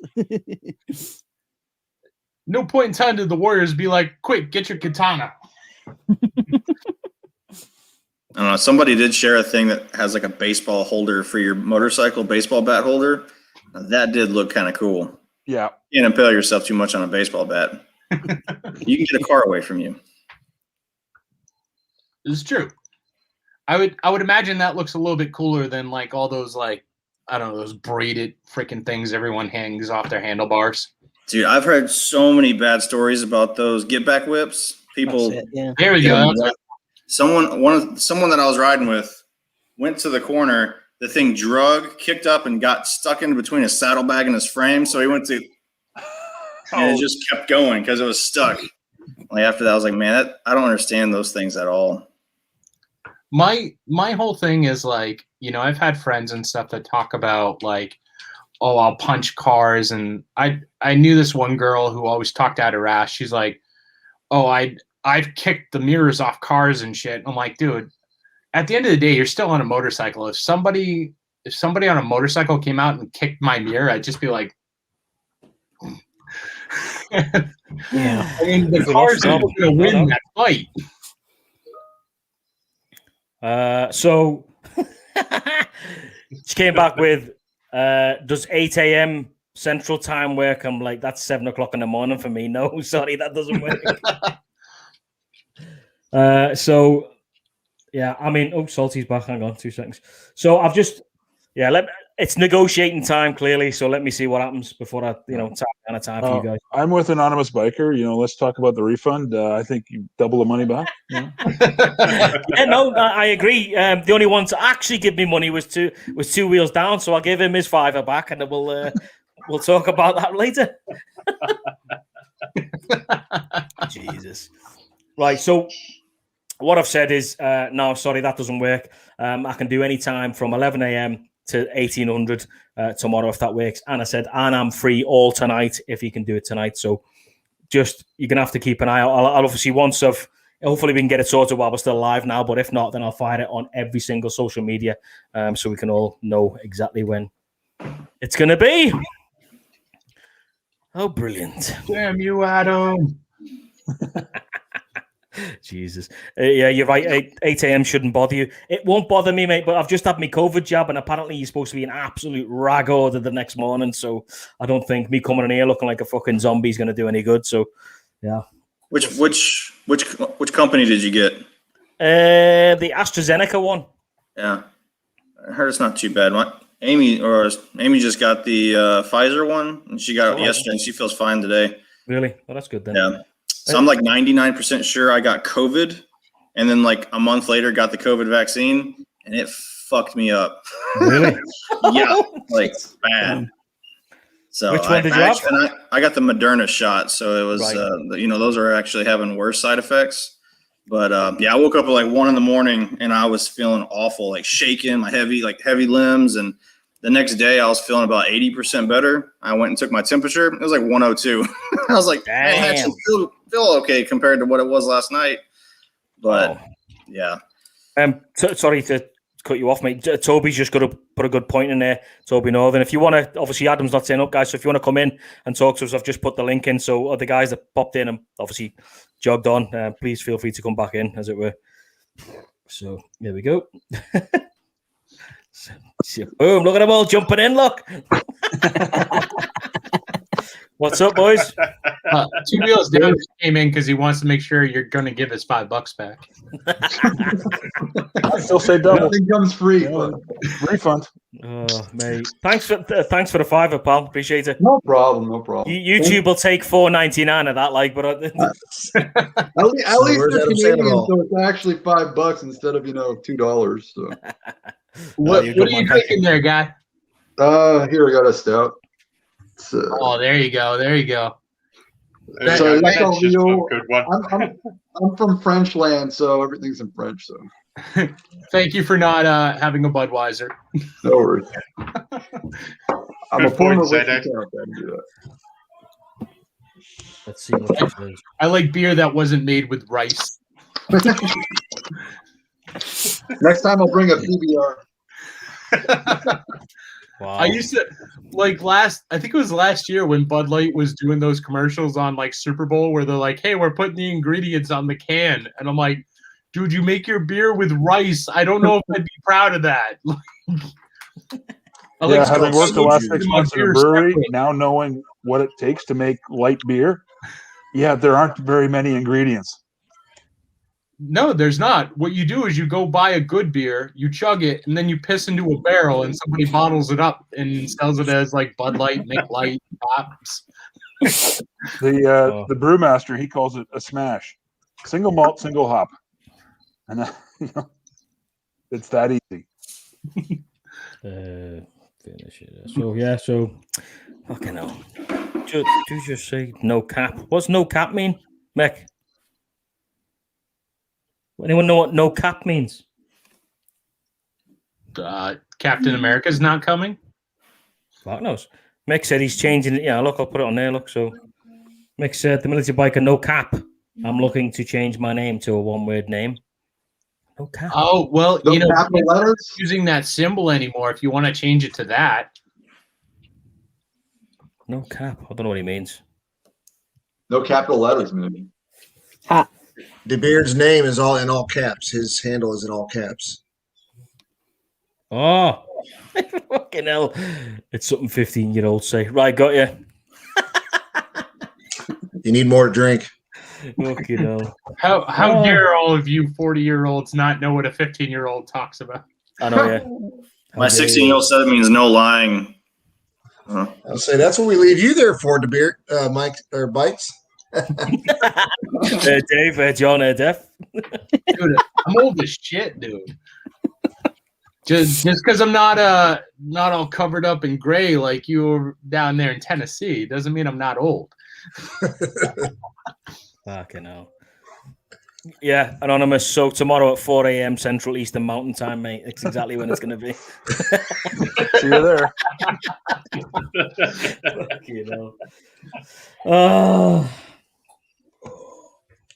No point in time did the Warriors be like, quick, get your katana. I don't know. Somebody did share a thing that has like a baseball holder for your motorcycle, baseball bat holder. That did look kind of cool. Yeah. You can't impale yourself too much on a baseball bat. You can get a car away from you. It's true. I would imagine that looks a little bit cooler than like all those like, I don't know, those braided freaking things everyone hangs off their handlebars. Dude, I've heard so many bad stories about those get back whips. People, There we go. Someone that I was riding with went to the corner. The thing kicked up, and got stuck in between his saddlebag and his frame. So he went to, and it just kept going because it was stuck. Like after that, I was like, man, I don't understand those things at all. My whole thing is like, you know, I've had friends and stuff that talk about like, oh, I'll punch cars. And I knew this one girl who always talked out her ass. She's like, oh, I've kicked the mirrors off cars and shit. I'm like, dude, at the end of the day, you're still on a motorcycle. If somebody on a motorcycle came out and kicked my mirror, I'd just be like, yeah. I mean, the car's not going to win that fight. So she came back with, does 8 a.m. Central Time work? I'm like, that's 7 o'clock in the morning for me. No, sorry, that doesn't work. So, yeah, I mean, Salty's back. Hang on 2 seconds. So I've just, it's negotiating time, clearly. So let me see what happens before I, tap down a time for you guys. I'm with Anonymous Biker. Let's talk about the refund. I think you double the money back. Yeah, no, I agree. The only one to actually give me money was two wheels down. So I'll give him his $5 back, and then we'll talk about that later. Jesus. Right. So what I've said is, no, sorry, that doesn't work. I can do any time from 11 a.m. to 1800 tomorrow if that works. And I said, and I'm free all tonight if you can do it tonight. So just, you're going to have to keep an eye out. I'll obviously hopefully we can get it sorted while we're still live now. But if not, then I'll fire it on every single social media so we can all know exactly when it's going to be. Oh, brilliant. Damn you, Adam. Jesus. Yeah, you're right. 8 a.m. shouldn't bother you. It won't bother me, mate, but I've just had my COVID jab, and apparently you're supposed to be an absolute rag order the next morning, so I don't think me coming in here looking like a fucking zombie is going to do any good, so, yeah. Which company did you get? The AstraZeneca one. Yeah. I heard it's not too bad. Amy just got the Pfizer one, and she got it yesterday, and she feels fine today. Really? Well, that's good then. Yeah. So I'm like 99% sure I got COVID, and then like a month later got the COVID vaccine, and it fucked me up. Really? Yeah, like bad. So which one did you have? I got the Moderna shot, so it was right. Those are actually having worse side effects. But I woke up at like 1 a.m. and I was feeling awful, like shaking, my heavy limbs, and the next day I was feeling about 80% better. I went and took my temperature. It was like 102. I was like, man, I actually feel okay compared to what it was last night. But yeah. Sorry to cut you off, mate. Toby's just got to put a good point in there. Toby Northern. If you want to, obviously Adam's not saying up, guys. So if you want to come in and talk to us, I've just put the link in. So the guys that popped in and obviously jogged on, please feel free to come back in, as it were. So here we go. Boom! Look at them all jumping in. Look. What's up, boys? 2 Wheels Down came in because he wants to make sure you're going to give us $5 back. I still say double. Nothing comes free. Refund. Oh, mate! Thanks for the $5, pal. Appreciate it. No problem. YouTube will take $4.99 of that, like, but at least they're Canadian, so it's actually $5 instead of $2. So. What are you drinking there, guy? Here we got a stout. There you go. That's just a good one. I'm from French land, so everything's in French. So thank you for not having a Budweiser. No worries. I'm a former Zedek. Let's see what this is. I like beer that wasn't made with rice. Next time I'll bring a PBR. Wow. I used to I think it was last year when Bud Light was doing those commercials on like Super Bowl where they're like, hey, we're putting the ingredients on the can. And I'm like, dude, you make your beer with rice. I don't know if I'd be proud of that. Having worked the last 6 months in a brewery, now knowing what it takes to make light beer, there aren't very many ingredients. No, there's not. What you do is you go buy a good beer, you chug it, and then you piss into a barrel, and somebody bottles it up and sells it as like Bud Light, Mc Light, Pops. The brewmaster, he calls it a smash, single malt, single hop, and it's that easy. Finish it. So fucking hell. Just say no cap. What's no cap mean, Mick? Anyone know what no cap means? Captain America's not coming? Fuck knows. Mick said he's changing it. Yeah, look, I'll put it on there. Look, so Mick said the military biker no cap. I'm looking to change my name to a one-word name. No cap. Oh, well, No capital letters? Using that symbol anymore if you want to change it to that. No cap. I don't know what he means. No capital letters, maybe. DeBeard's name is all in all caps. His handle is in all caps. Oh, fucking hell. It's something 15-year-olds say. Right, got you. You need more to drink. Fucking hell. How dare all of you 40-year-olds not know what a 15-year-old talks about? I know, yeah. My 16-year-old said it means no lying. I'll say that's what we leave you there for, DeBeard, Mike, or Bites. Dave, John, Def. Dude, I'm old as shit, dude. Just because I'm not all covered up in gray like you were down there in Tennessee doesn't mean I'm not old. Fucking hell. Yeah, Anonymous. So tomorrow at 4 a.m. Central Eastern Mountain Time, mate. It's exactly when it's going to be. See you there. Fucking hell.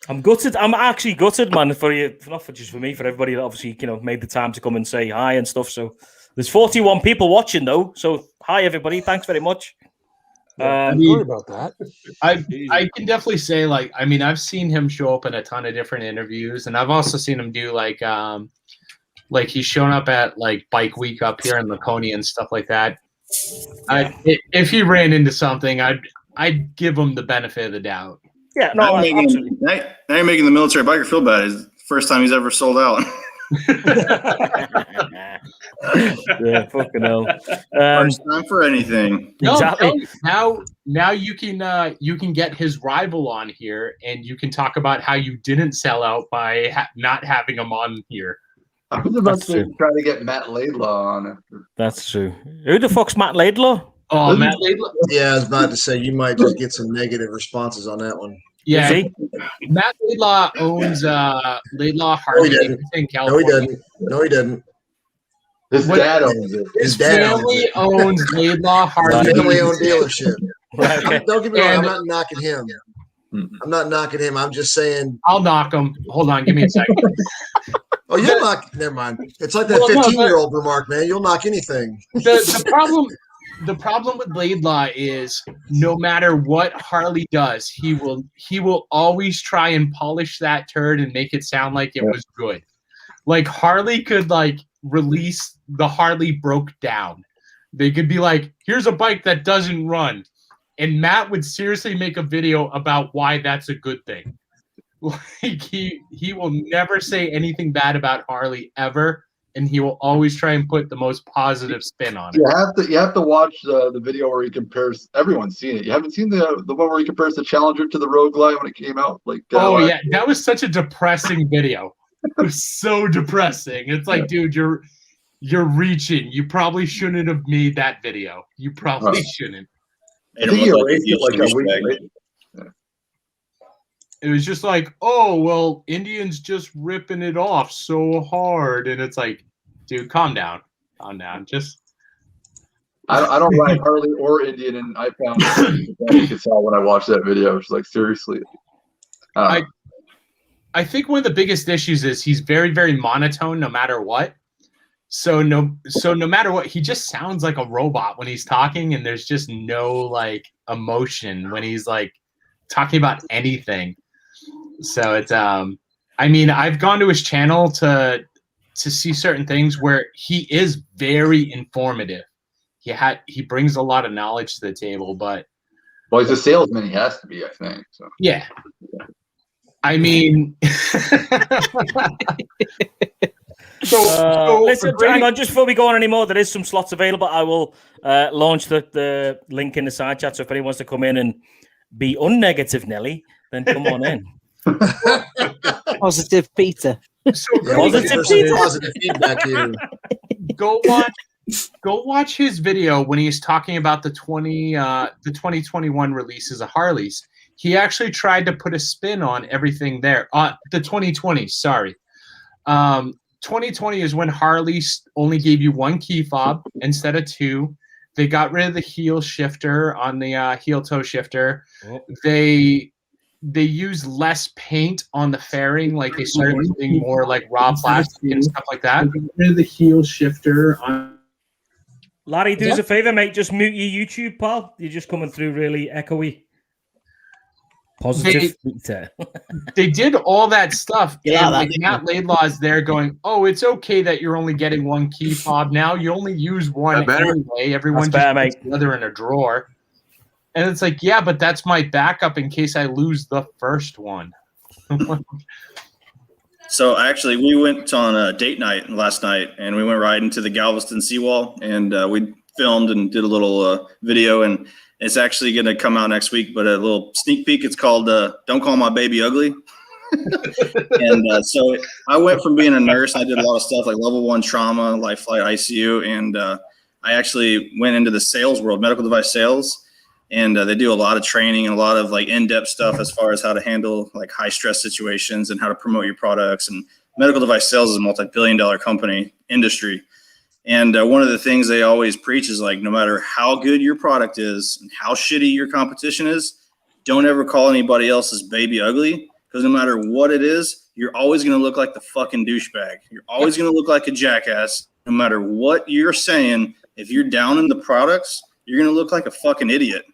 I'm gutted. I'm actually gutted, man, for you, not for just for me, for everybody that obviously, made the time to come and say hi and stuff. So there's 41 people watching, though. So hi, everybody. Thanks very much. Sorry about that. I can definitely say, like, I mean, I've seen him show up in a ton of different interviews, and I've also seen him do like he's shown up at like Bike Week up here in Laconia and stuff like that. Yeah. If he ran into something, I'd give him the benefit of the doubt. Yeah, no, now you're making the military biker feel bad. It's the first time he's ever sold out. Yeah, fucking hell. First time for anything. No, Exactly. now you can get his rival on here, and you can talk about how you didn't sell out by not having him on here. I was about to try to get Matt Laidlaw on. That's true. Who the fuck's Matt Laidlaw? Oh, Matt Laidlaw. Yeah, I was about to say you might just get some negative responses on that one. Yeah, Matt Laidlaw owns Laidlaw Harley in California. No, he doesn't. His dad owns it. His family owns Laidlaw Harley. Family-owned dealership. Okay. Don't get me wrong. I'm not knocking him. I'm not knocking him. I'm just saying. I'll knock him. Hold on. Give me a second. Oh, you'll knock. Never mind. It's like that 15-year-old remark, man. You'll knock anything. The problem with Laidlaw is no matter what Harley does, he will always try and polish that turd and make it sound like it was good. Like Harley could like release the Harley broke down. They could be like, here's a bike that doesn't run. And Matt would seriously make a video about why that's a good thing. Like he will never say anything bad about Harley ever, and he will always try and put the most positive spin on it. You have to watch the video where he compares. Everyone's seen it. You haven't seen the one where he compares the Challenger to the Road Glide when it came out? Like, yeah, that was such a depressing video. It was so depressing. It's like, dude, you're reaching. You probably shouldn't have made that video. You probably shouldn't. I think he erased it like a week later. It was just like, oh, well, Indian's just ripping it off so hard. And it's like, dude, calm down. Calm down. Just. I don't ride Harley or Indian, and I found you could tell when I watched that video. It's like, seriously. I think one of the biggest issues is he's very, very monotone no matter what. So no matter what, he just sounds like a robot when he's talking, and there's just no like emotion when he's like talking about anything. So it's I mean, I've gone to his channel to see certain things where he is very informative. He brings a lot of knowledge to the table, but he's a salesman. He has to be, I think. So yeah. I mean, listen, hang on, just before we go on anymore, there is some slots available. I will launch the link in the side chat. So if anyone wants to come in and be unnegative, Nelly, then come on in. Positive Peter. Positive Peter. Positive feedback here. Go watch his video when he's talking about the 2021 releases of Harleys. He actually tried to put a spin on everything there. The 2020, sorry. 2020 is when Harley only gave you one key fob instead of two. They got rid of the heel shifter on the heel toe shifter. Oh. They use less paint on the fairing. Like they started using more like raw plastic and stuff like that. They got rid of the heel shifter on. Larry, do us a favor, mate. Just mute your YouTube, pal. You're just coming through really echoey. Positive. They did all that stuff. Yeah, and like Matt Laidlaw is there going, oh, it's okay that you're only getting one key fob now. You only use one anyway. Everyone just puts the other in a drawer. And it's like, yeah, but that's my backup in case I lose the first one. So actually, we went on a date night last night, and we went riding to the Galveston seawall, and we filmed and did a little video, and it's actually going to come out next week, but a little sneak peek. It's called Don't Call My Baby Ugly. And so I went from being a nurse. I did a lot of stuff like level 1 trauma, life flight ICU. And I actually went into the sales world, medical device sales. And they do a lot of training and a lot of like in-depth stuff as far as how to handle like high stress situations and how to promote your products. And medical device sales is a multi-billion-dollar company industry. And one of the things they always preach is like, no matter how good your product is and how shitty your competition is, don't ever call anybody else's baby ugly, because no matter what it is, you're always going to look like the fucking douchebag. You're always going to look like a jackass. No matter what you're saying, if you're down in the products, you're going to look like a fucking idiot.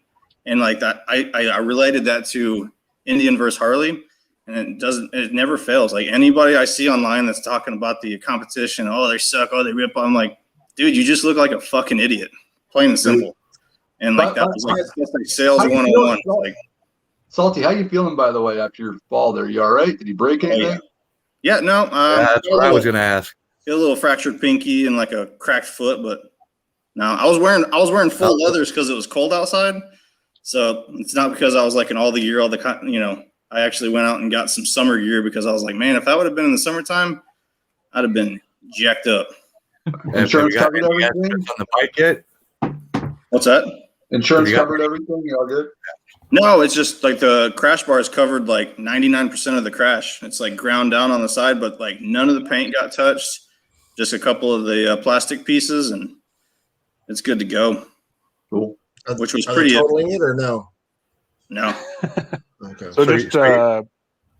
And like that, I related that to Indian versus Harley, and it never fails. Like anybody I see online that's talking about the competition, oh, they suck, oh, they rip. I'm like, dude, you just look like a fucking idiot, plain and simple. And like that's like sales 101. Like, Salty, how you feeling, by the way, after your fall there? You all right? Did you break anything? Yeah, no. That's what I was going to ask. Get a little fractured pinky and like a cracked foot, but no, I was wearing full leathers because it was cold outside. So it's not because I was like in all the gear, I actually went out and got some summer gear because I was like, man, if that would have been in the summertime, I'd have been jacked up. Insurance covered everything on the bike yet? What's that? Insurance covered everything. You all good? No, it's just like the crash bar is covered like 99% of the crash. It's like ground down on the side, but like none of the paint got touched. Just a couple of the plastic pieces, and it's good to go. Cool. Which was Are pretty. they totaling it or no? No. Okay. So just a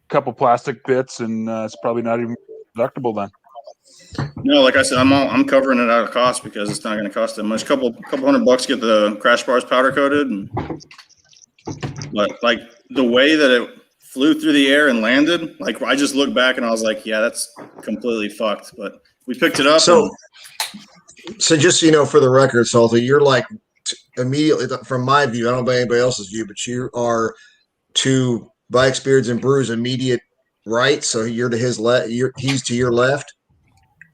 couple plastic bits, and it's probably not even deductible then. No, like I said, I'm covering it out of cost because it's not going to cost that much. Couple $100 to get the crash bars powder coated, but like the way that it flew through the air and landed, like I just looked back and I was like, yeah, that's completely fucked. But we picked it up. So just for the record, Salty, you're like immediately from my view. I don't know about anybody else's view, but you are to Bikes, Beards, and Brews immediate right. So you're to his left. He's to your left.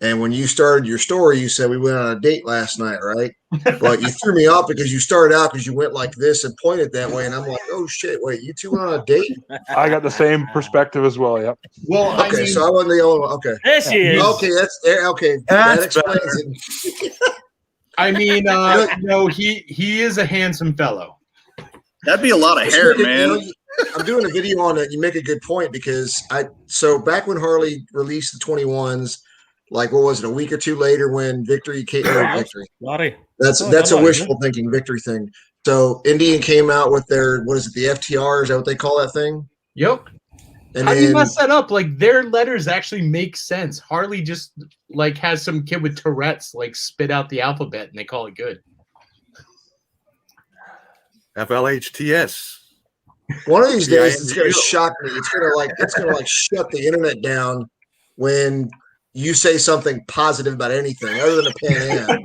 And when you started your story, you said we went on a date last night, right? But you threw me off because you started out because you went like this and pointed that way, and I'm like, oh shit, wait, you two went on a date? I got the same perspective as well. Yep. Well, okay, so I wasn't the only one. Okay, there she is. Okay, that explains it. I mean, he is a handsome fellow. That'd be a lot of hair, man. I'm doing a video on it. You make a good point because back when Harley released the 21s. Like, what was it? A week or two later, when Victory came. Victory. That's a wishful thinking Victory thing. So Indian came out with their the FTR? Is that what they call that thing? Yep. And how do you mess that up? Like their letters actually make sense. Harley just like has some kid with Tourette's like spit out the alphabet and they call it good. FLHTS. One of these days, it's gonna shock me. It's gonna shut the internet down when you say something positive about anything other than a Pan Am.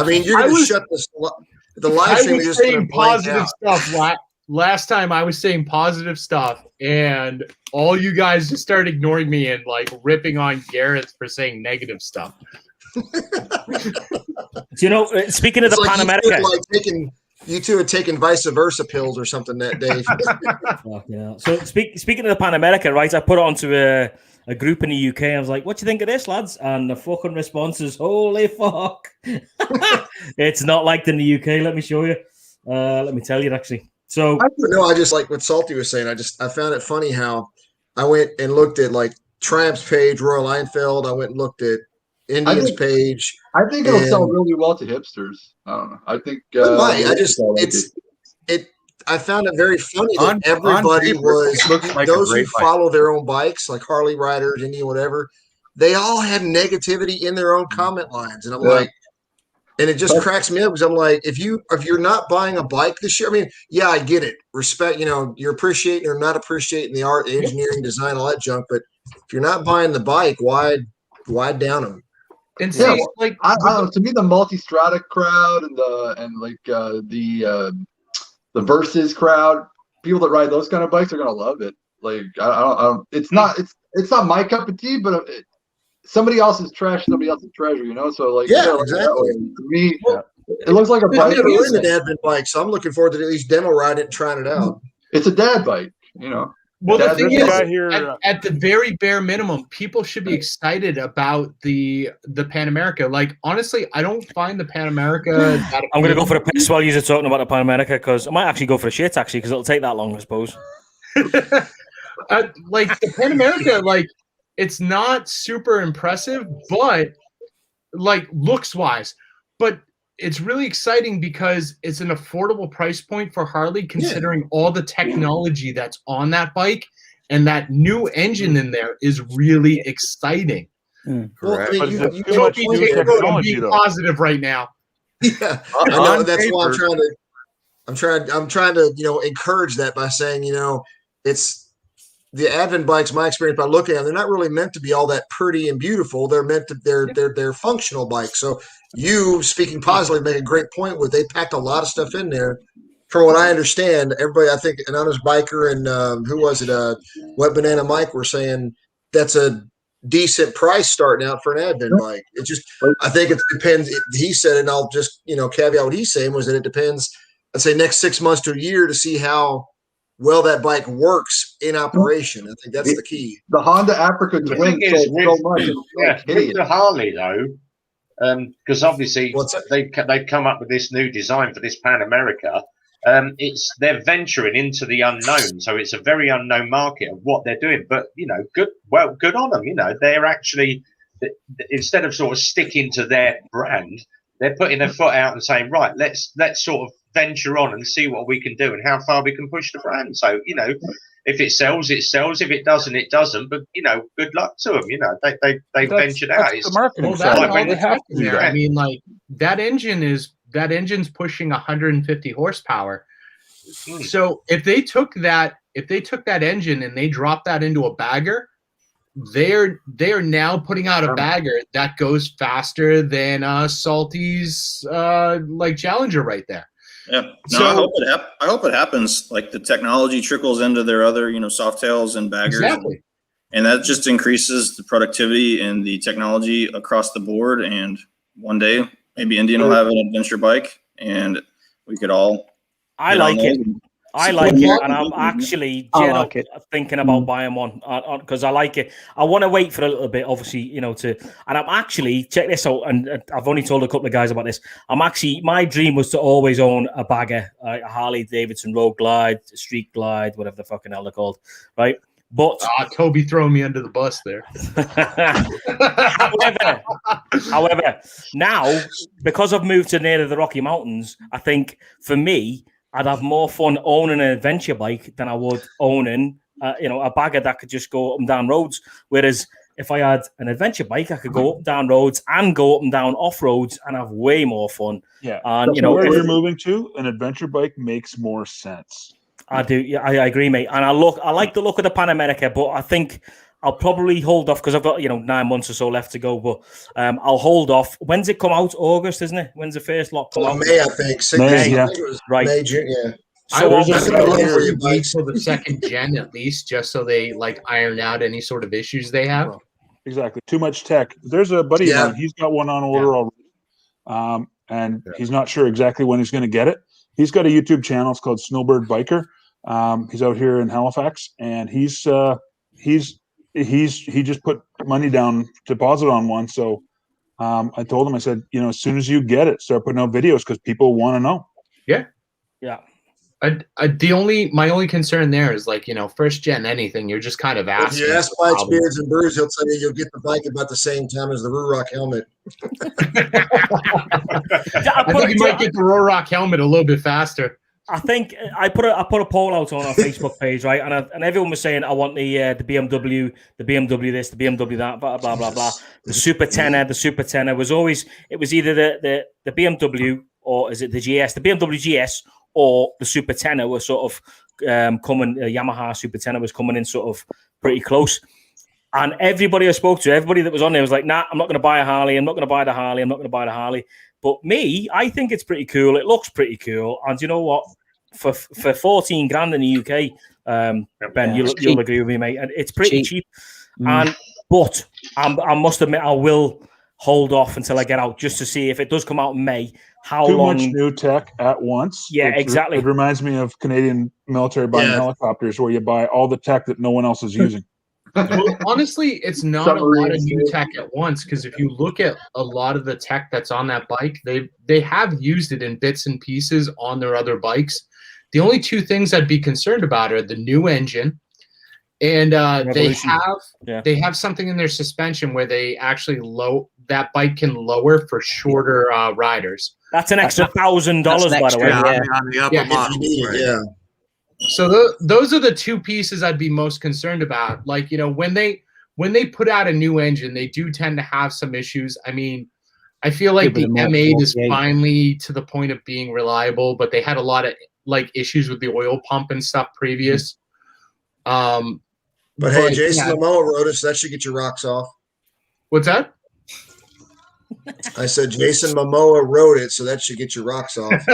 I mean, you're going to shut the live stream. I was saying positive stuff. Last time I was saying positive stuff, and all you guys just started ignoring me and like ripping on Gareth for saying negative stuff. Speaking of the Pan America, you two had taken vice versa pills or something that day. So speaking of the Pan America, right? I put it onto a group in the UK. I was like, what do you think of this, lads? And the fucking response is, holy fuck. It's not like in the UK. Let me show you. Let me tell you, actually. So I just like what Salty was saying. I found it funny how I went and looked at like Triumph's page, Royal Einfeld. I went and looked at Indian's page. I think it'll sell really well to hipsters. I don't know. I think I found it very funny that everybody those who follow their own bikes, like Harley riders, Indian, whatever, they all had negativity in their own comment lines. And I'm like, and it just cracks me up because I'm like, if you're not buying a bike this year, I mean, yeah, I get it. Respect, you're appreciating or not appreciating the art, engineering, design, all that junk. But if you're not buying the bike, why down them? And see, I don't know, to me, the multi-strata crowd and the Versus crowd, people that ride those kind of bikes are gonna love it. Like I don't it's not my cup of tea, but somebody else's trash, somebody else's treasure, So like exactly. To me, it looks like a bike. I've never ridden an admin bike, so I'm looking forward to at least demo riding it and trying it out. It's a dad bike, Well, the thing is, at the very bare minimum, people should be excited about the Pan America. Like, honestly, I don't find the Pan America that I'm going to go for a piss while you're talking about the Pan America, because I might actually go for a shit, actually, because it'll take that long, I suppose. Like, the Pan America, like, it's not super impressive, but, like, looks-wise. But it's really exciting because it's an affordable price point for Harley, considering all the technology that's on that bike, and that new engine in there is really exciting. Correct. Well, you don't be positive right now. Yeah, I know. That's why I'm trying to, encourage that by saying, it's the Advent bikes, my experience by looking at them, they're not really meant to be all that pretty and beautiful. They're meant to, they're functional bikes. So you speaking positively make a great point where they packed a lot of stuff in there. From what I understand, everybody, I think, Anonymous Biker and who was it? Wet Banana Mike were saying that's a decent price starting out for an Advent bike. It just, I think it depends. He said, and I'll just, caveat what he's saying was that it depends, I'd say next 6 months to a year to see how well that bike works in operation. I think that's the key. The Honda Africa Twin sold so much. With the Harley though, because obviously they've come up with this new design for this Pan America. They're venturing into the unknown, so it's a very unknown market of what they're doing. But good on them. They're actually, instead of sort of sticking to their brand, they're putting their foot out and saying, right, let's sort of venture on and see what we can do and how far we can push the brand. So if it sells, it sells. If it doesn't, it doesn't. But good luck to them. They ventured out. It's the marketing. I mean, like that engine's pushing 150 horsepower. So if they took that engine and they dropped that into a bagger, they're now putting out a bagger that goes faster than Salty's like Challenger right there. Yeah. No, I hope it happens. Like the technology trickles into their other, Softails and baggers. Exactly. And that just increases the productivity and the technology across the board. And one day, maybe Indian will have an adventure bike, and we could all. I like it. And I'm actually thinking about buying one because I like it. I want to wait for a little bit, obviously, and I'm actually, check this out, and I've only told a couple of guys about this. My dream was to always own a bagger, a Harley Davidson Road Glide, Street Glide, whatever the fucking hell they're called, right? But Toby throwing me under the bus there. However, now because I've moved to near the Rocky Mountains, I think for me, I'd have more fun owning an adventure bike than I would owning, a bagger that could just go up and down roads. Whereas if I had an adventure bike, I could go up and down roads and go up and down off roads and have way more fun. Yeah, and where you're moving to, an adventure bike makes more sense. I do. Yeah, I agree, mate. And I like the look of the Pan America, but I think I'll probably hold off because I've got 9 months or so left to go. But I'll hold off. When's it come out? August, isn't it? When's the first lot come out? May, I think. May, yeah. Right. May, June, yeah. So I would wait for the second gen at least, just so they iron out any sort of issues they have. Exactly. Too much tech. There's a buddy of mine. He's got one on order already, and he's not sure exactly when he's going to get it. He's got a YouTube channel. It's called Snowbird Biker. He's out here in Halifax, and he just put money down deposit on one. So I told him, I said, as soon as you get it, start putting out videos because people want to know. Yeah. My only concern there is first gen anything, you're just kind of asking. If you ask Mike Beards and Bruce, he'll tell you you'll get the bike about the same time as the Rurock helmet. I think you might get the Rurock helmet a little bit faster. I think I put a poll out on our Facebook page, right? And everyone was saying, I want the BMW, the BMW this, the BMW that, blah, blah, blah, blah. The Super Tenor was always, it was either the BMW or is it the GS? The BMW GS or the Super Tenor were sort of coming, Yamaha Super Tenor was coming in sort of pretty close. And everybody I spoke to, everybody that was on there was like, nah, I'm not going to buy a Harley. I'm not going to buy the Harley. But me, I think it's pretty cool. It looks pretty cool. And you know what? For 14 grand in the UK, Ben, you'll agree with me, mate. And it's pretty cheap. But I must admit, I will hold off until I get out just to see if it does come out in May. Too much new tech at once. Yeah, exactly. It reminds me of Canadian military buying helicopters, where you buy all the tech that no one else is using. Well, honestly, it's not a lot of new tech at once, because if you look at a lot of the tech that's on that bike, they have used it in bits and pieces on their other bikes. The only two things I'd be concerned about are the new engine, and they have something in their suspension where they actually that bike can lower for shorter riders. That's an extra $1,000, by the way. On the upper model. So those are the two pieces I'd be most concerned about. When they put out a new engine, they do tend to have some issues. I mean, I feel like the M8 is finally to the point of being reliable, but they had a lot of like issues with the oil pump and stuff previous. But hey, Jason Momoa wrote it, so that should get your rocks off. What's that? I said Jason Momoa wrote it, so that should get your rocks off.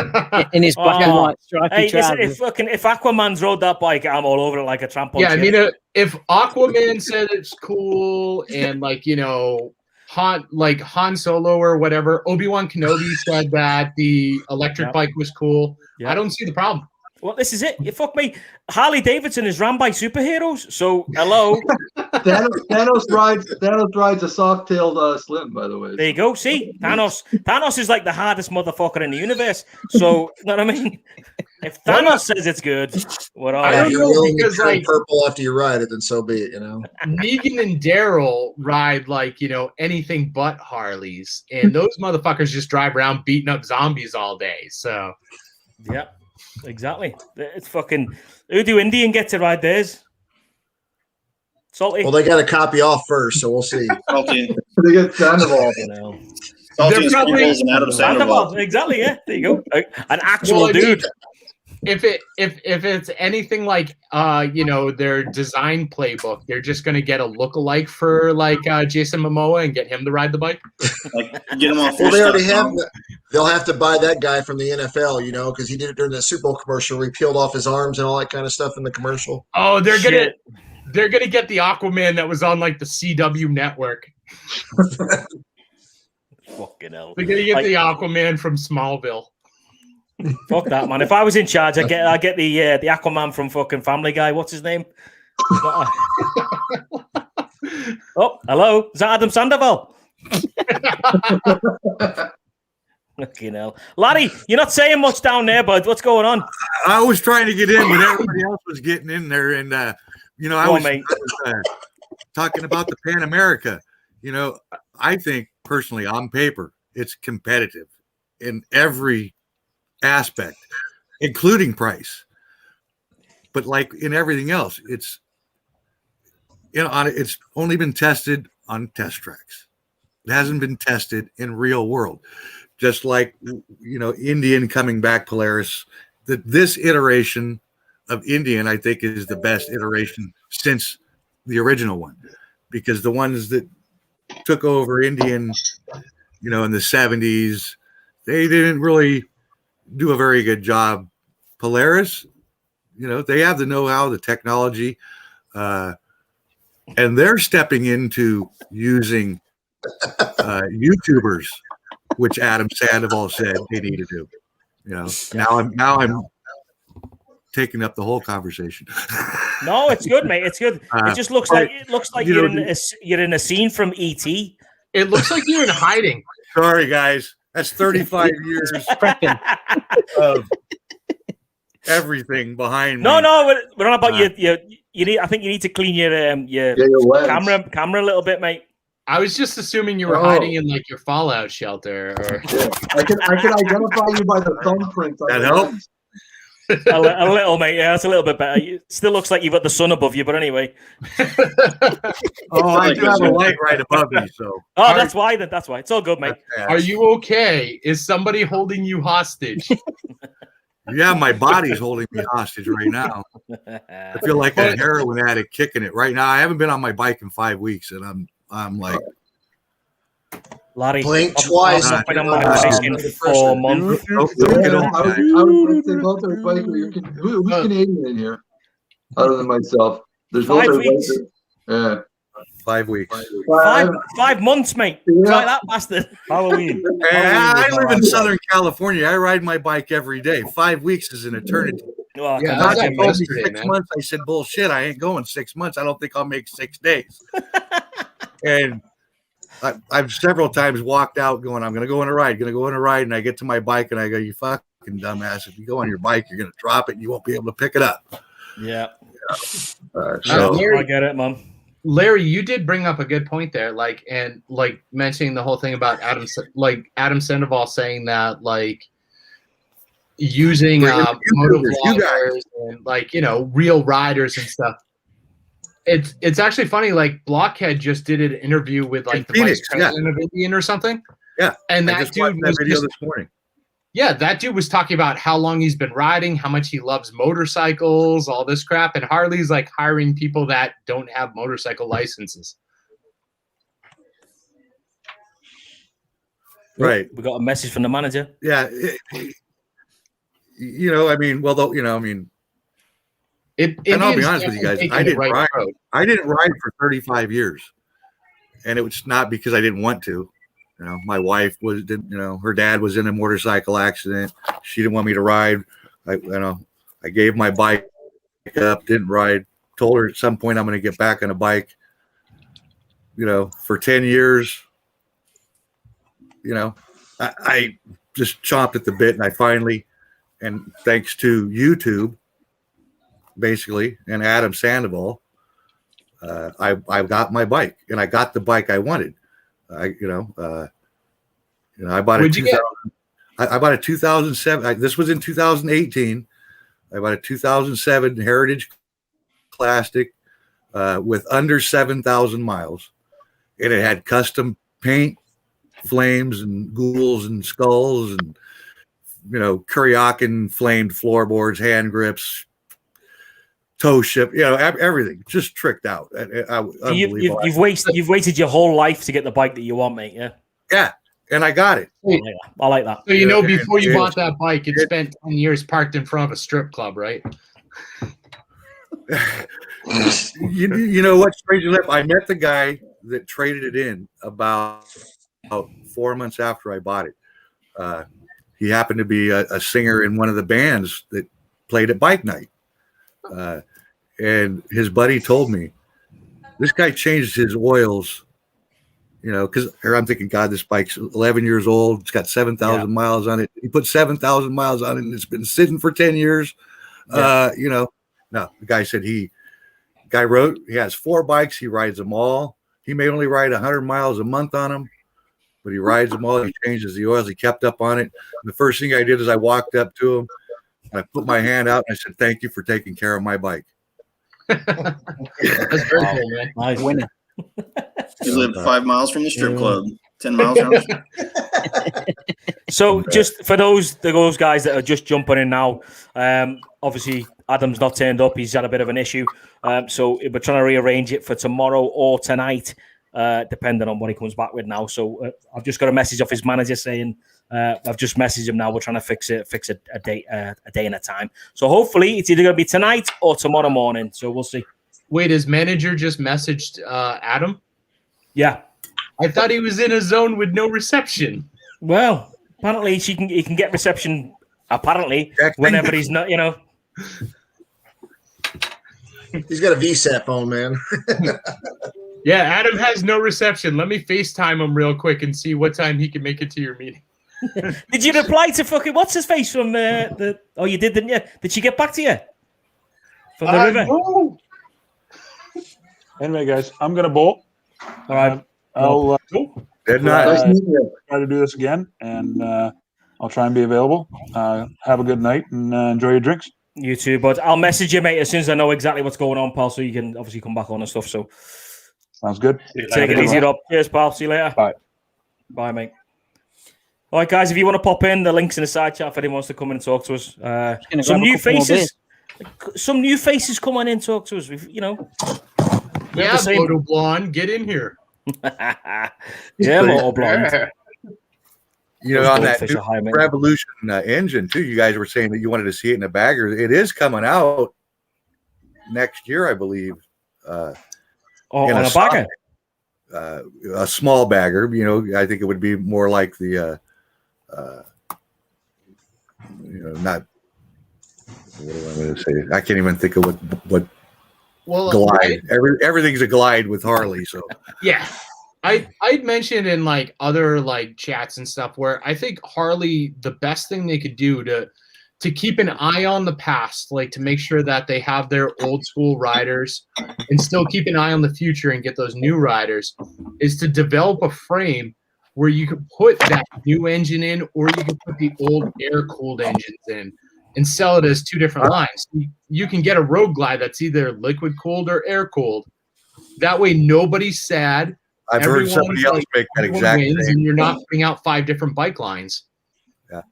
In his black and white stripy trousers. If Aquaman's rode that bike, I'm all over it like a tramp on Yeah, I shit. mean, if Aquaman said it's cool, and like Han Solo or whatever, Obi-Wan Kenobi said that the electric bike was cool. I don't see the problem. Well, this is it. You fuck me. Harley Davidson is ran by superheroes. So hello. Thanos rides a soft-tailed Slim, by the way. There you go. See, Thanos is like the hardest motherfucker in the universe. So you know what I mean? If Thanos says it's good, what are if you're willing to turn purple after you ride it, then so be it. Negan and Daryl ride anything but Harleys, and those motherfuckers just drive around beating up zombies all day. So yeah. Exactly. It's fucking Udo Indian get to ride theirs. Salty. Well, they got to copy off first, so we'll see. Okay. They get Sandoval. Salty and Adam Sandoval. Exactly. Yeah. There you go. An actual dude. If it's anything like their design playbook, they're just going to get a lookalike for Jason Momoa and get him to ride the bike. Get him off. Well, they already have. They'll have to buy that guy from the NFL, because he did it during the Super Bowl commercial where he peeled off his arms and all that kind of stuff in the commercial. Oh, they're gonna get the Aquaman that was on the CW network. Fucking hell. They're gonna get the Aquaman from Smallville. Fuck that, man. If I was in charge, I get the Aquaman from fucking Family Guy. What's his name? Oh, hello. Is that Adam Sandoval? Fucking hell. Larry, you're not saying much down there, bud. What's going on? I was trying to get in, but everybody else was getting in there. And, I was talking about the Pan America. I think personally on paper, it's competitive in every aspect, including price. But like in everything else, it's it's only been tested on test tracks. It hasn't been tested in real world. Just like Indian coming back, Polaris. This iteration of Indian, I think, is the best iteration since the original one, because the ones that took over Indian, in the 70s, they didn't really do a very good job. Polaris, they have the know-how, the technology, and they're stepping into using YouTubers, which Adam Sandoval said they need to do. Now I'm taking up the whole conversation. No, it's good, mate. It's good. It just looks like you're in a scene from E.T. It looks like you're in hiding. Sorry, guys. That's 35 years of everything behind me. No, we're not about you need. I think you need to clean your camera a little bit, mate. I was just assuming you were hiding in your fallout shelter. Or... I can identify you by the thumbprint. That helps. a little, mate. Yeah, it's a little bit better. It still looks like you've got the sun above you, but anyway. I do have a light right above me, so. Oh, that's why. Then that's why. It's all good, mate. Are you okay? Is somebody holding you hostage? Yeah, my body's holding me hostage right now. I feel like a heroin addict kicking it right now. I haven't been on my bike in 5 weeks, and I'm like. Larry, blink twice. I've been on my bike in 4 months. Who's Canadian in here? Other than myself. There's 5 weeks. Yeah. 5 weeks. 5 months, mate. Try that bastard. Halloween. I live in Southern California. I ride my bike every day. 5 weeks is an eternity. Well, yeah, I told me 6 months. I said, bullshit, I ain't going 6 months. I don't think I'll make 6 days. And I've several times walked out going, I'm going to go on a ride, and I get to my bike and I go, you fucking dumbass. If you go on your bike, you're going to drop it and you won't be able to pick it up. Yeah. So Larry, I get it, Mom. Larry, you did bring up a good point there, mentioning the whole thing about Adam Sandoval saying that, using motovloggers and real riders and stuff. It's actually funny. Blockhead just did an interview with the Phoenix, vice president of Indian or something. Yeah, and that dude was video this morning. Yeah, that dude was talking about how long he's been riding, how much he loves motorcycles, all this crap. And Harley's like hiring people that don't have motorcycle licenses. Right. We got a message from the manager. Yeah. You know, I mean, well, though, you know, I mean, and I'll be honest with you guys, I didn't ride for 35 years, and it was not because I didn't want to. You know, my wife her dad was in a motorcycle accident. She didn't want me to ride. I gave my bike up, didn't ride. Told her at some point I'm going to get back on a bike. You know, for 10 years, you know, I just chomped at the bit, and I finally, and thanks to YouTube, basically, and Adam Sandoval, I got my bike, and I got the bike I wanted. I bought I bought a 2007. This was in 2018. I bought a 2007 Heritage Classic with under 7,000 miles, and it had custom paint, flames, and ghouls and skulls, and Kuryakin flamed floorboards, hand grips, toe ship, everything just tricked out. You've waited your whole life to get the bike that you want, mate. Yeah, and I got it. I like that. So before you bought that bike, it spent 10 years parked in front of a strip club, right? you know what, Stranger Lip? I met the guy that traded it in about 4 months after I bought it. He happened to be a singer in one of the bands that played at Bike Night. And his buddy told me, this guy changed his oils, because I'm thinking, God, this bike's 11 years old. It's got 7,000 miles on it. He put 7,000 miles on it, and it's been sitting for 10 years. No, the guy said he has 4 bikes. He rides them all. He may only ride 100 miles a month on them, but he rides them all. He changes the oils. He kept up on it. And the first thing I did is I walked up to him, and I put my hand out, and I said, "Thank you for taking care of my bike." That's very cool, man. Nice winner. You live 5 miles from the strip club, 10 miles from. So, just for those guys that are just jumping in now, obviously Adam's not turned up. He's had a bit of an issue, so we're trying to rearrange it for tomorrow or tonight, depending on what he comes back with now. So, I've just got a message off his manager saying I've just messaged him now. We're trying to fix a day and a time. So, hopefully, it's either going to be tonight or tomorrow morning. So, we'll see. Wait, his manager just messaged Adam? Yeah. I thought he was in a zone with no reception. Well, apparently he can get reception. Apparently, whenever he's not, He's got a VSAT phone, man. Yeah, Adam has no reception. Let me FaceTime him real quick and see what time he can make it to your meeting. Did you reply to fucking what's his face from the? Oh, you did, didn't you? Did she get back to you from the river? No. Anyway, guys, I'm gonna bolt. All right. I'll Good night. Try to do this again, and I'll try and be available. Have a good night and enjoy your drinks. You too, bud. I'll message you, mate, as soon as I know exactly what's going on, pal, so you can obviously come back on and stuff. So sounds good. Take it easy, Rob. Cheers, pal. See you later. Bye. Bye, mate. All right, guys, if you want to pop in, the link's in the side chat if anyone wants to come in and talk to us. Some new faces. Some new faces come on in and talk to us. Yeah, Moto Blonde, get in here. Yeah, Moto Blonde. On that new Revolution engine, too, you guys were saying that you wanted to see it in a bagger. It is coming out next year, I believe. On a bagger? A small bagger. I think it would be more like the, not, what do I want to say? I can't even think of what glide. Everything's a glide with Harley. So yeah, I'd mentioned in other chats and stuff where I think Harley, the best thing they could do to keep an eye on the past, to make sure that they have their old school riders and still keep an eye on the future and get those new riders, is to develop a frame where you could put that new engine in, or you could put the old air cooled engines in and sell it as 2 different lines. You can get a road glide that's either liquid cooled or air cooled. That way, nobody's sad. I've heard somebody else make that exact wins, thing. And you're not putting out 5 different bike lines. Yeah,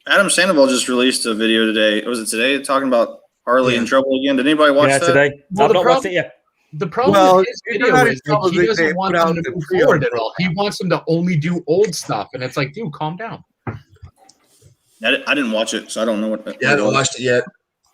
Adam Sandoval just released a video today. Was it today? Talking about Harley in trouble again. Did anybody watch that? Today. I've not watched it yet. The problem with his video is like, he doesn't want them to move forward at all. He wants them to only do old stuff, and it's like, dude, calm down. I didn't watch it, so I don't know what. Yeah, I haven't watched it yet.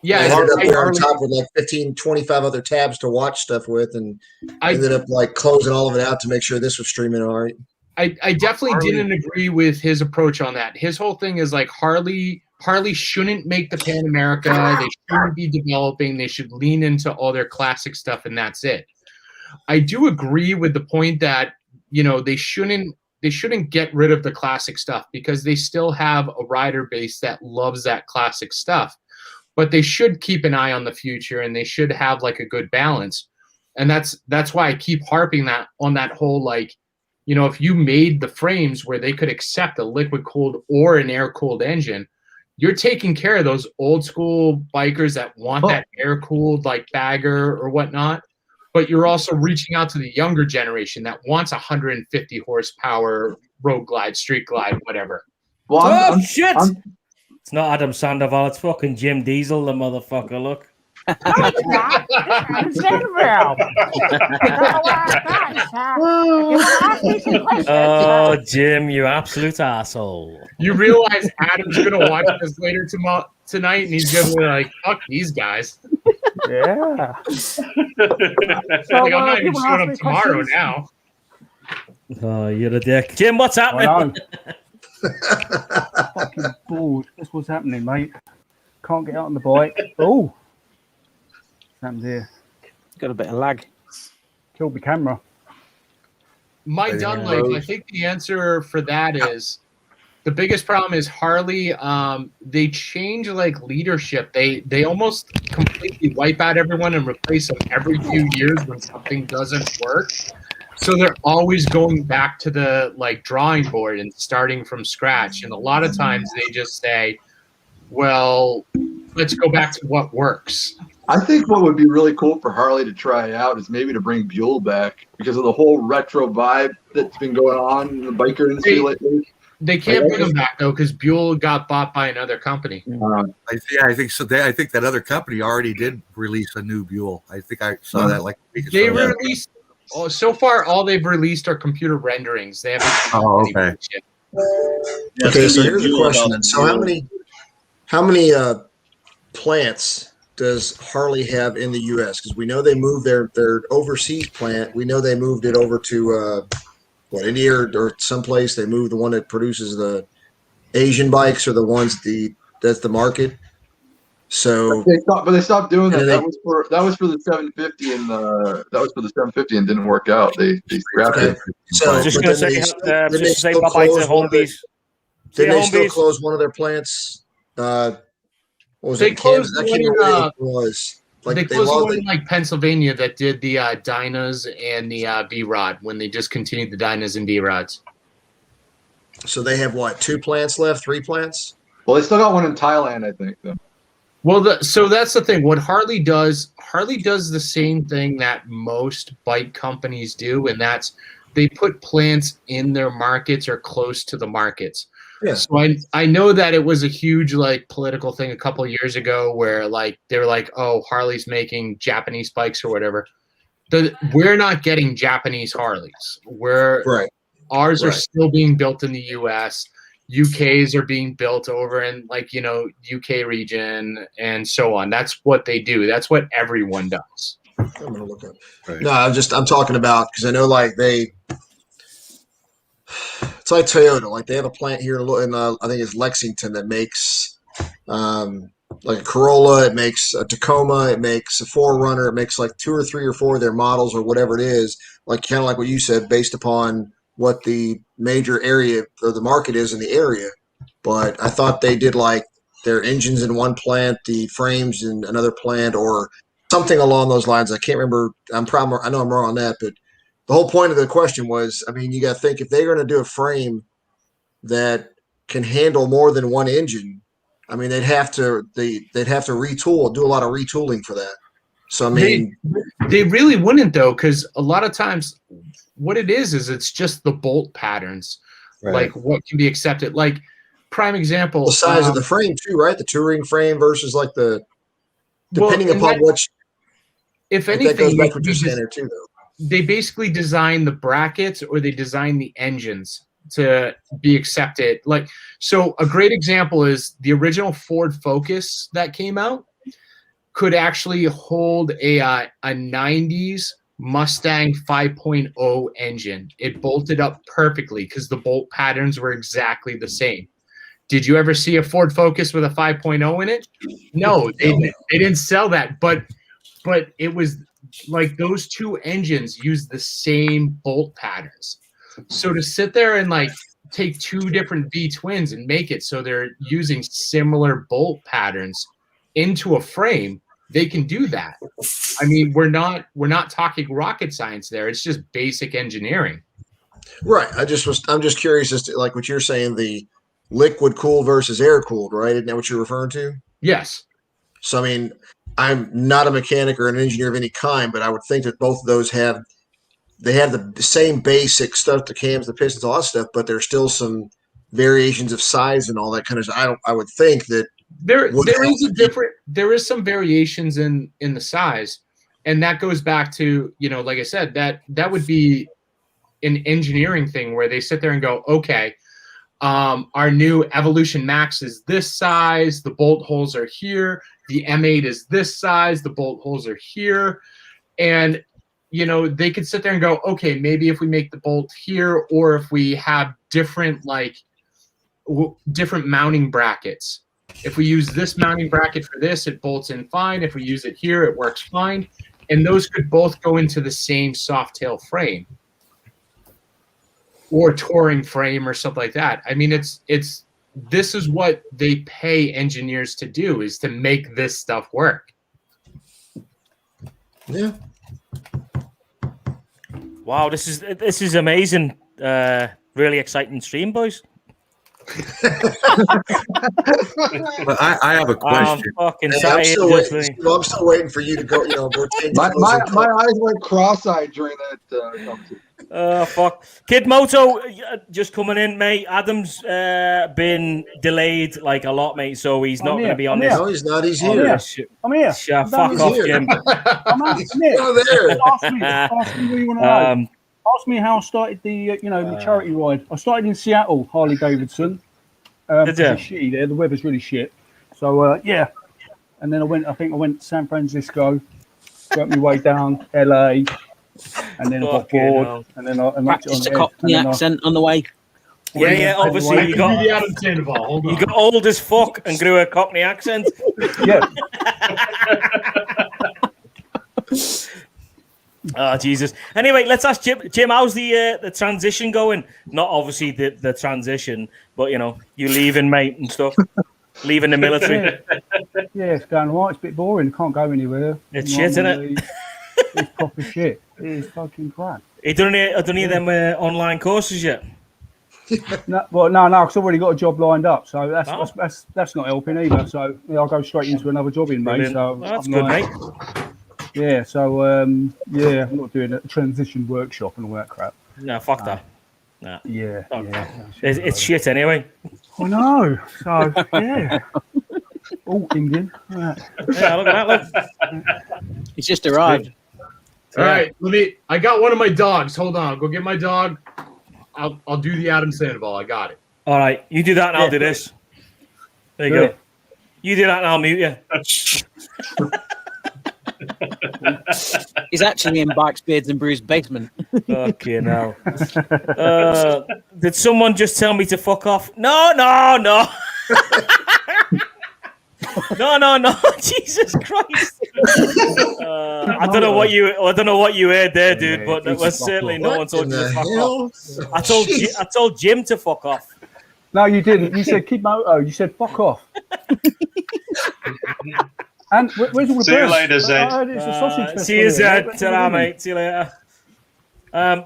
Yeah, I ended up there on top with like 15, 25 other tabs to watch stuff with, and ended up like closing all of it out to make sure this was streaming all right. I definitely didn't agree with his approach on that. His whole thing is like Harley shouldn't make the Pan America. They shouldn't be developing. They should lean into all their classic stuff, and that's it. I do agree with the point that, you know, they shouldn't get rid of the classic stuff because they still have a rider base that loves that classic stuff. But they should keep an eye on the future, and they should have like a good balance. And that's why I keep harping on that whole, like, you know, if you made the frames where they could accept a liquid cooled or an air cooled engine, you're taking care of those old school bikers that want that air cooled like bagger or whatnot. But you're also reaching out to the younger generation that wants 150 horsepower road glide, street glide, whatever. Well, shit! It's not Adam Sandoval. It's fucking Jim Diesel, the motherfucker. Look. Adam Sandoval. Oh, Jim, you absolute asshole. You realize Adam's gonna watch this later tonight, and he's gonna be like, "Fuck these guys." Yeah. Like, I'm not even showing up tomorrow now. Oh, you're a dick, Jim. What's happening? Fucking bored. That's what's happening, mate. Can't get out on the bike. Oh, what's happened here? Got a bit of lag. Killed the camera. My done life. I think the answer for that is the biggest problem is Harley. They change like leadership. They almost completely wipe out everyone and replace them every few years when something doesn't work. So they're always going back to the like drawing board and starting from scratch. And a lot of times they just say, well, let's go back to what works. I think what would be really cool for Harley to try out is maybe to bring Buell back because of the whole retro vibe that's been going on in the biker industry lately. They can't bring him back though because Buell got bought by another company. I think so. I think that other company already did release a new Buell. I think I saw that like a week they ago. released. Oh, so far, all they've released are computer renderings. They haven't. Oh, okay. Okay, so here's a question. Then. So how many plants does Harley have in the U.S.? Because we know they moved their overseas plant. We know they moved it over to India or someplace. They moved the one that produces the Asian bikes or the ones that's the market. So they stopped doing that. That was for the 750 and didn't work out. They scrapped it. So just going to say bye-bye to Homebees. Did they still close one of their plants? What was it? Kansas? I can't remember what it was. Like they closed one in like Pennsylvania that did the Dynas and the B-Rod when they discontinued the Dynas and B-Rods. So they have what? 2 plants left? 3 plants? Well, they still got one in Thailand, I think. Though. Well, so that's the thing. What Harley does the same thing that most bike companies do, and that's they put plants in their markets or close to the markets. Yeah. So I know that it was a huge like political thing a couple of years ago where like they were like, oh, Harley's making Japanese bikes or whatever. We're not getting Japanese Harleys. Ours are still being built in the U.S. UKs are being built over in like, you know, UK region and so on. That's what they do. That's what everyone does. I'm going to look up. Right. No, I'm talking about, because I know like it's like Toyota. Like they have a plant here in I think it's Lexington that makes like a Corolla. It makes a Tacoma. It makes a 4Runner. It makes like 2 or 3 or 4 of their models or whatever it is. Like kind of like what you said, based upon what the major area or the market is in the area. But I thought they did like their engines in one plant, the frames in another plant, or something along those lines. I can't remember. I know I'm wrong on that, but the whole point of the question was, I mean, you got to think if they're going to do a frame that can handle more than one engine, I mean, they'd have to retool, do a lot of retooling for that. So I mean, they really wouldn't though, because a lot of times what it is it's just the bolt patterns. like what can be accepted. Like prime example, The size of the frame too, right? The touring frame versus like depending upon which. If that anything, goes back to what you're saying there too, though. They basically design the brackets or they design the engines to be accepted. Like, so a great example is the original Ford Focus that came out could actually hold a 90s Mustang 5.0 engine. It bolted up perfectly because the bolt patterns were exactly the same. Did you ever see a Ford Focus with a 5.0 in it? No, they didn't sell that, but it was like those two engines use the same bolt patterns. So to sit there and like take two different V-twins and make it so they're using similar bolt patterns into a frame, they can do that. I mean, we're not talking rocket science there. It's just basic engineering. Right. I'm just curious as to like what you're saying, the liquid cooled versus air cooled, right? Isn't that what you're referring to? Yes. So I mean, I'm not a mechanic or an engineer of any kind, but I would think that both of those have the same basic stuff, the cams, the pistons, all that stuff, but there's still some variations of size and all that kind of stuff. I would think that there is some variations in the size, and that goes back to, like I said, that would be an engineering thing where they sit there and go, okay, our new Evolution Max is this size, the bolt holes are here, the M8 is this size, the bolt holes are here, and they could sit there and go, okay, maybe if we make the bolt here, or if we have different mounting brackets. If we use this mounting bracket for this, it bolts in fine. If we use it here, it works fine. And those could both go into the same soft tail frame or touring frame or something like that. I mean, this is what they pay engineers to do, is to make this stuff work. Yeah. Wow, this is amazing. Really exciting stream, boys. But I have a question. I'm still waiting for you to go. Go change my eyes went cross-eyed during that conversation. Fuck. Kid Moto, just coming in, mate. Adam's been delayed like a lot, mate, so he's not going to be on this. No, he's not. He's here. I'm here. Fuck off, Jim. I'm here. there. Ask me what you want to know. Ask me how I started the charity ride. I started in Seattle, Harley Davidson. It's shitty there. The weather's really shit. So yeah, and then I went to San Francisco, worked my way down LA, and then I got bored, and then I practiced a Cockney accent on the way. Yeah. Obviously, you got the Adam Sandoval. Hold on. You got old as fuck and grew a Cockney accent. Yeah. Oh, Jesus. Anyway, let's ask Jim. Jim, how's the transition going? Not obviously the transition, but you leaving, mate, and stuff. Leaving the military. Yeah, it's going right. It's a bit boring. Can't go anywhere. It's shit, isn't it? It's proper shit. It is fucking crap. You done any of them online courses yet? No, because I've already got a job lined up, so that's not helping either. So I'll go straight into another job in May. So that's good, mate. Yeah, so I'm not doing a transition workshop and all that crap. No, fuck that. Nah. Yeah. It's shit anyway. I know. So yeah. All Indian. Yeah, look at that. Look. He's just arrived. All right, I got one of my dogs. Hold on, I'll go get my dog. I'll do the Adam Sandoval. I got it. All right, you do that and I'll do this. There you go. You do that and I'll mute you. He's actually in Bikes, Beards and Brews' basement. Fucking hell. Did someone just tell me to fuck off? No. No. Jesus Christ. I don't know what you heard there, dude, but that was certainly no one told you to fuck off. I told Jim to fuck off. No, you didn't. You said Kid Moto. You said fuck off. And where's all the See you later, Zed. See you, Zed. Ta-ra, mate. See you later.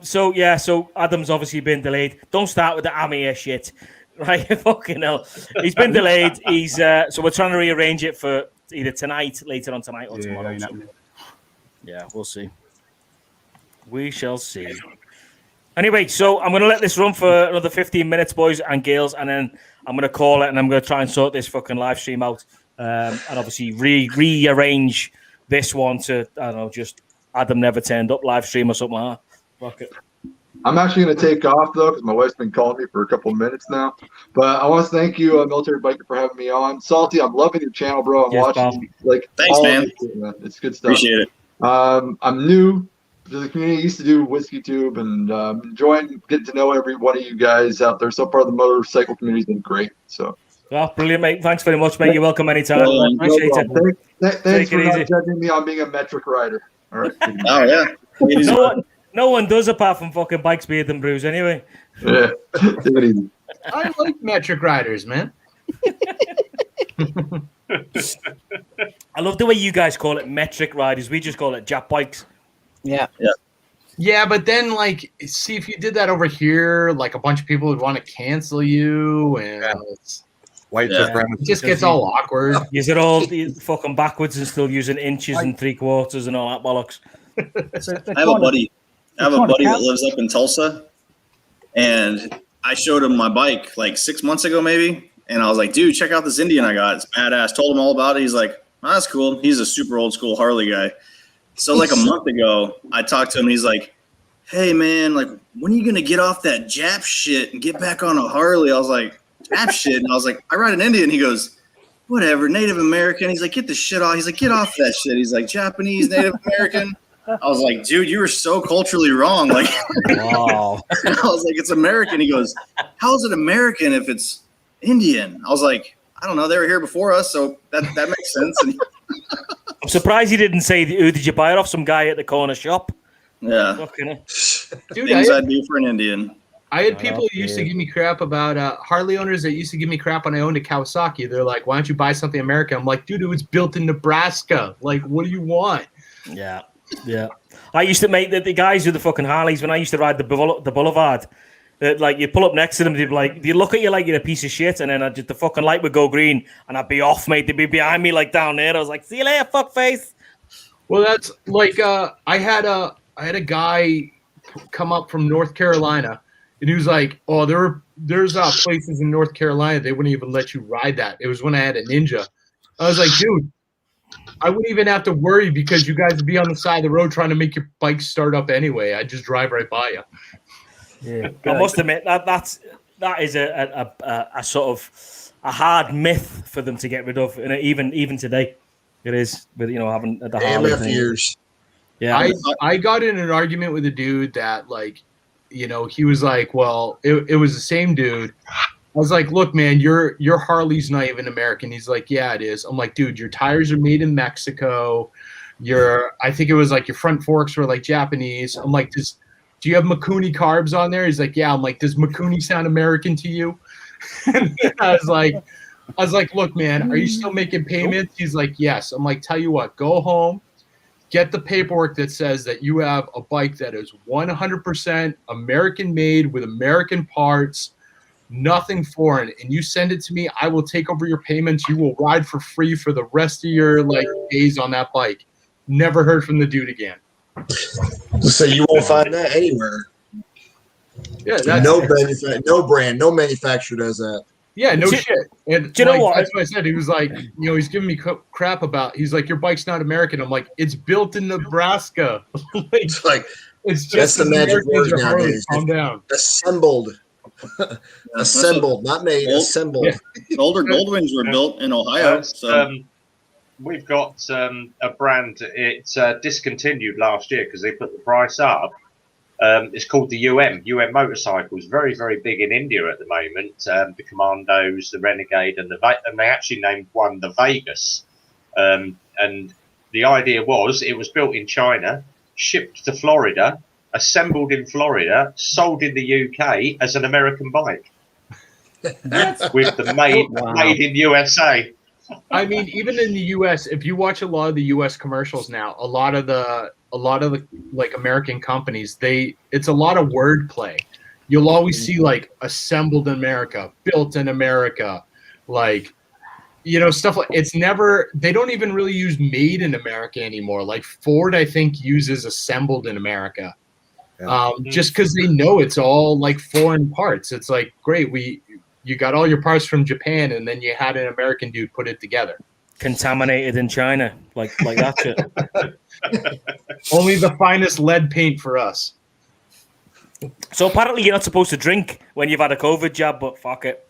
So Adam's obviously been delayed. Don't start with the Amir shit. Right? Fucking hell. He's been delayed. So we're trying to rearrange it for either later on tonight, or tomorrow. Yeah, we'll see. We shall see. Anyway, so I'm going to let this run for another 15 minutes, boys and girls, and then I'm going to call it, and I'm going to try and sort this fucking live stream out, and obviously rearrange this one to, I don't know, just Adam never turned up live stream or something like that. Fuck it. I'm actually going to take off, though, because my wife's been calling me for a couple of minutes now. But I want to thank you, Military Biker, for having me on. Salty, I'm loving your channel, bro. I'm watching. Thanks, man. It's good stuff. Appreciate it. I'm new to the community. I used to do Whiskey Tube, and enjoying getting to know every one of you guys out there. So far, the motorcycle community's been great. So. Oh, brilliant, mate. Thanks very much, mate. You're welcome anytime. Appreciate it. Thanks for not judging me on being a metric rider. All right. Oh, yeah. No one does apart from fucking Bikes, Beard and Brews anyway. Yeah. I like metric riders, man. I love the way you guys call it metric riders. We just call it Jap bikes. Yeah. Yeah, but then, like, see, if you did that over here, like, a bunch of people would want to cancel you, and it's white it just gets all awkward. Is it all fucking backwards and still using inches and 3/4 and all that bollocks? I have a buddy that lives up in Tulsa, and I showed him my bike like 6 months ago, maybe, and I was like, dude, check out this Indian I got. It's badass. Told him all about it. He's like, oh, that's cool. He's a super old school Harley guy. So like a month ago, I talked to him. He's like, hey, man, like, when are you going to get off that Jap shit and get back on a Harley? I was like, Jap shit? And I was like, I ride an Indian. He goes, whatever, Native American. He's like, get the shit off. He's like, get off that shit. He's like, Japanese, Native American. I was like, dude, you were so culturally wrong. Like, wow. I was like, it's American. He goes, how is it American if it's Indian? I was like, I don't know. They were here before us, so that makes sense. And I'm surprised he didn't say, who did you buy it off? Some guy at the corner shop? Yeah. Dude, things I'd do for an Indian. I had people who used to give me crap about Harley owners that used to give me crap when I owned a Kawasaki. They're like, why don't you buy something American? I'm like, dude, it was built in Nebraska. Like, what do you want? Yeah. Yeah, I used to make the guys with the fucking Harleys when I used to ride the Boulevard. Like you pull up next to them, they'd be like, they look at you like you're a piece of shit, and then the fucking light would go green, and I'd be off, mate. They'd be behind me like down there. I was like, see you later, fuck face. Well, that's like I had a guy come up from North Carolina, and he was like, oh, there's places in North Carolina they wouldn't even let you ride that. It was when I had a Ninja. I was like, dude, I wouldn't even have to worry because you guys would be on the side of the road trying to make your bike start up anyway. I'd just drive right by you. Yeah, I must admit that is a sort of a hard myth for them to get rid of, and even today, it is with having the Harley thing. Years. Yeah, I got in an argument with a dude that he was like, well, it was the same dude. I was like, look, man, your Harley's not even American. He's like, yeah, it is. I'm like, dude, your tires are made in Mexico. I think it was like your front forks were like Japanese. I'm like, do you have Mikuni carbs on there? He's like, yeah. I'm like, does Mikuni sound American to you? And I was like, look, man, are you still making payments? He's like, yes. I'm like, tell you what, go home, get the paperwork that says that you have a bike that is 100% American made with American parts. Nothing foreign, and you send it to me. I will take over your payments. You will ride for free for the rest of your days on that bike. Never heard from the dude again. So you won't find that anywhere. Yeah, no brand, no manufacturer does that. Yeah, no shit. And do you know what? That's what I said. He was like, he's giving me crap about. He's like, your bike's not American. I'm like, it's built in Nebraska. It's like it's just that's the magic word nowadays. Calm down. Assembled. Assembled, not made, assembled. Yeah. The older Goldwings were built in Ohio. We've got a brand. It's discontinued last year because they put the price up. It's called the UM motorcycles. Very, very big in India at the moment. The Commandos, the Renegade, and they actually named one the Vegas. And the idea was it was built in China, shipped to Florida, assembled in Florida, sold in the UK as an American bike. With the made in USA. I mean, even in the US, if you watch a lot of the US commercials now, a lot of the like American companies, it's a lot of wordplay. You'll always see like assembled in America, built in America, like stuff like they don't even really use made in America anymore. Like Ford, I think, uses assembled in America. just because they know it's all like foreign parts. It's like, great, you got all your parts from Japan, and then you had an American dude put it together. Contaminated in China, like that shit. Only the finest lead paint for us. So apparently you're not supposed to drink when you've had a COVID jab, but fuck it.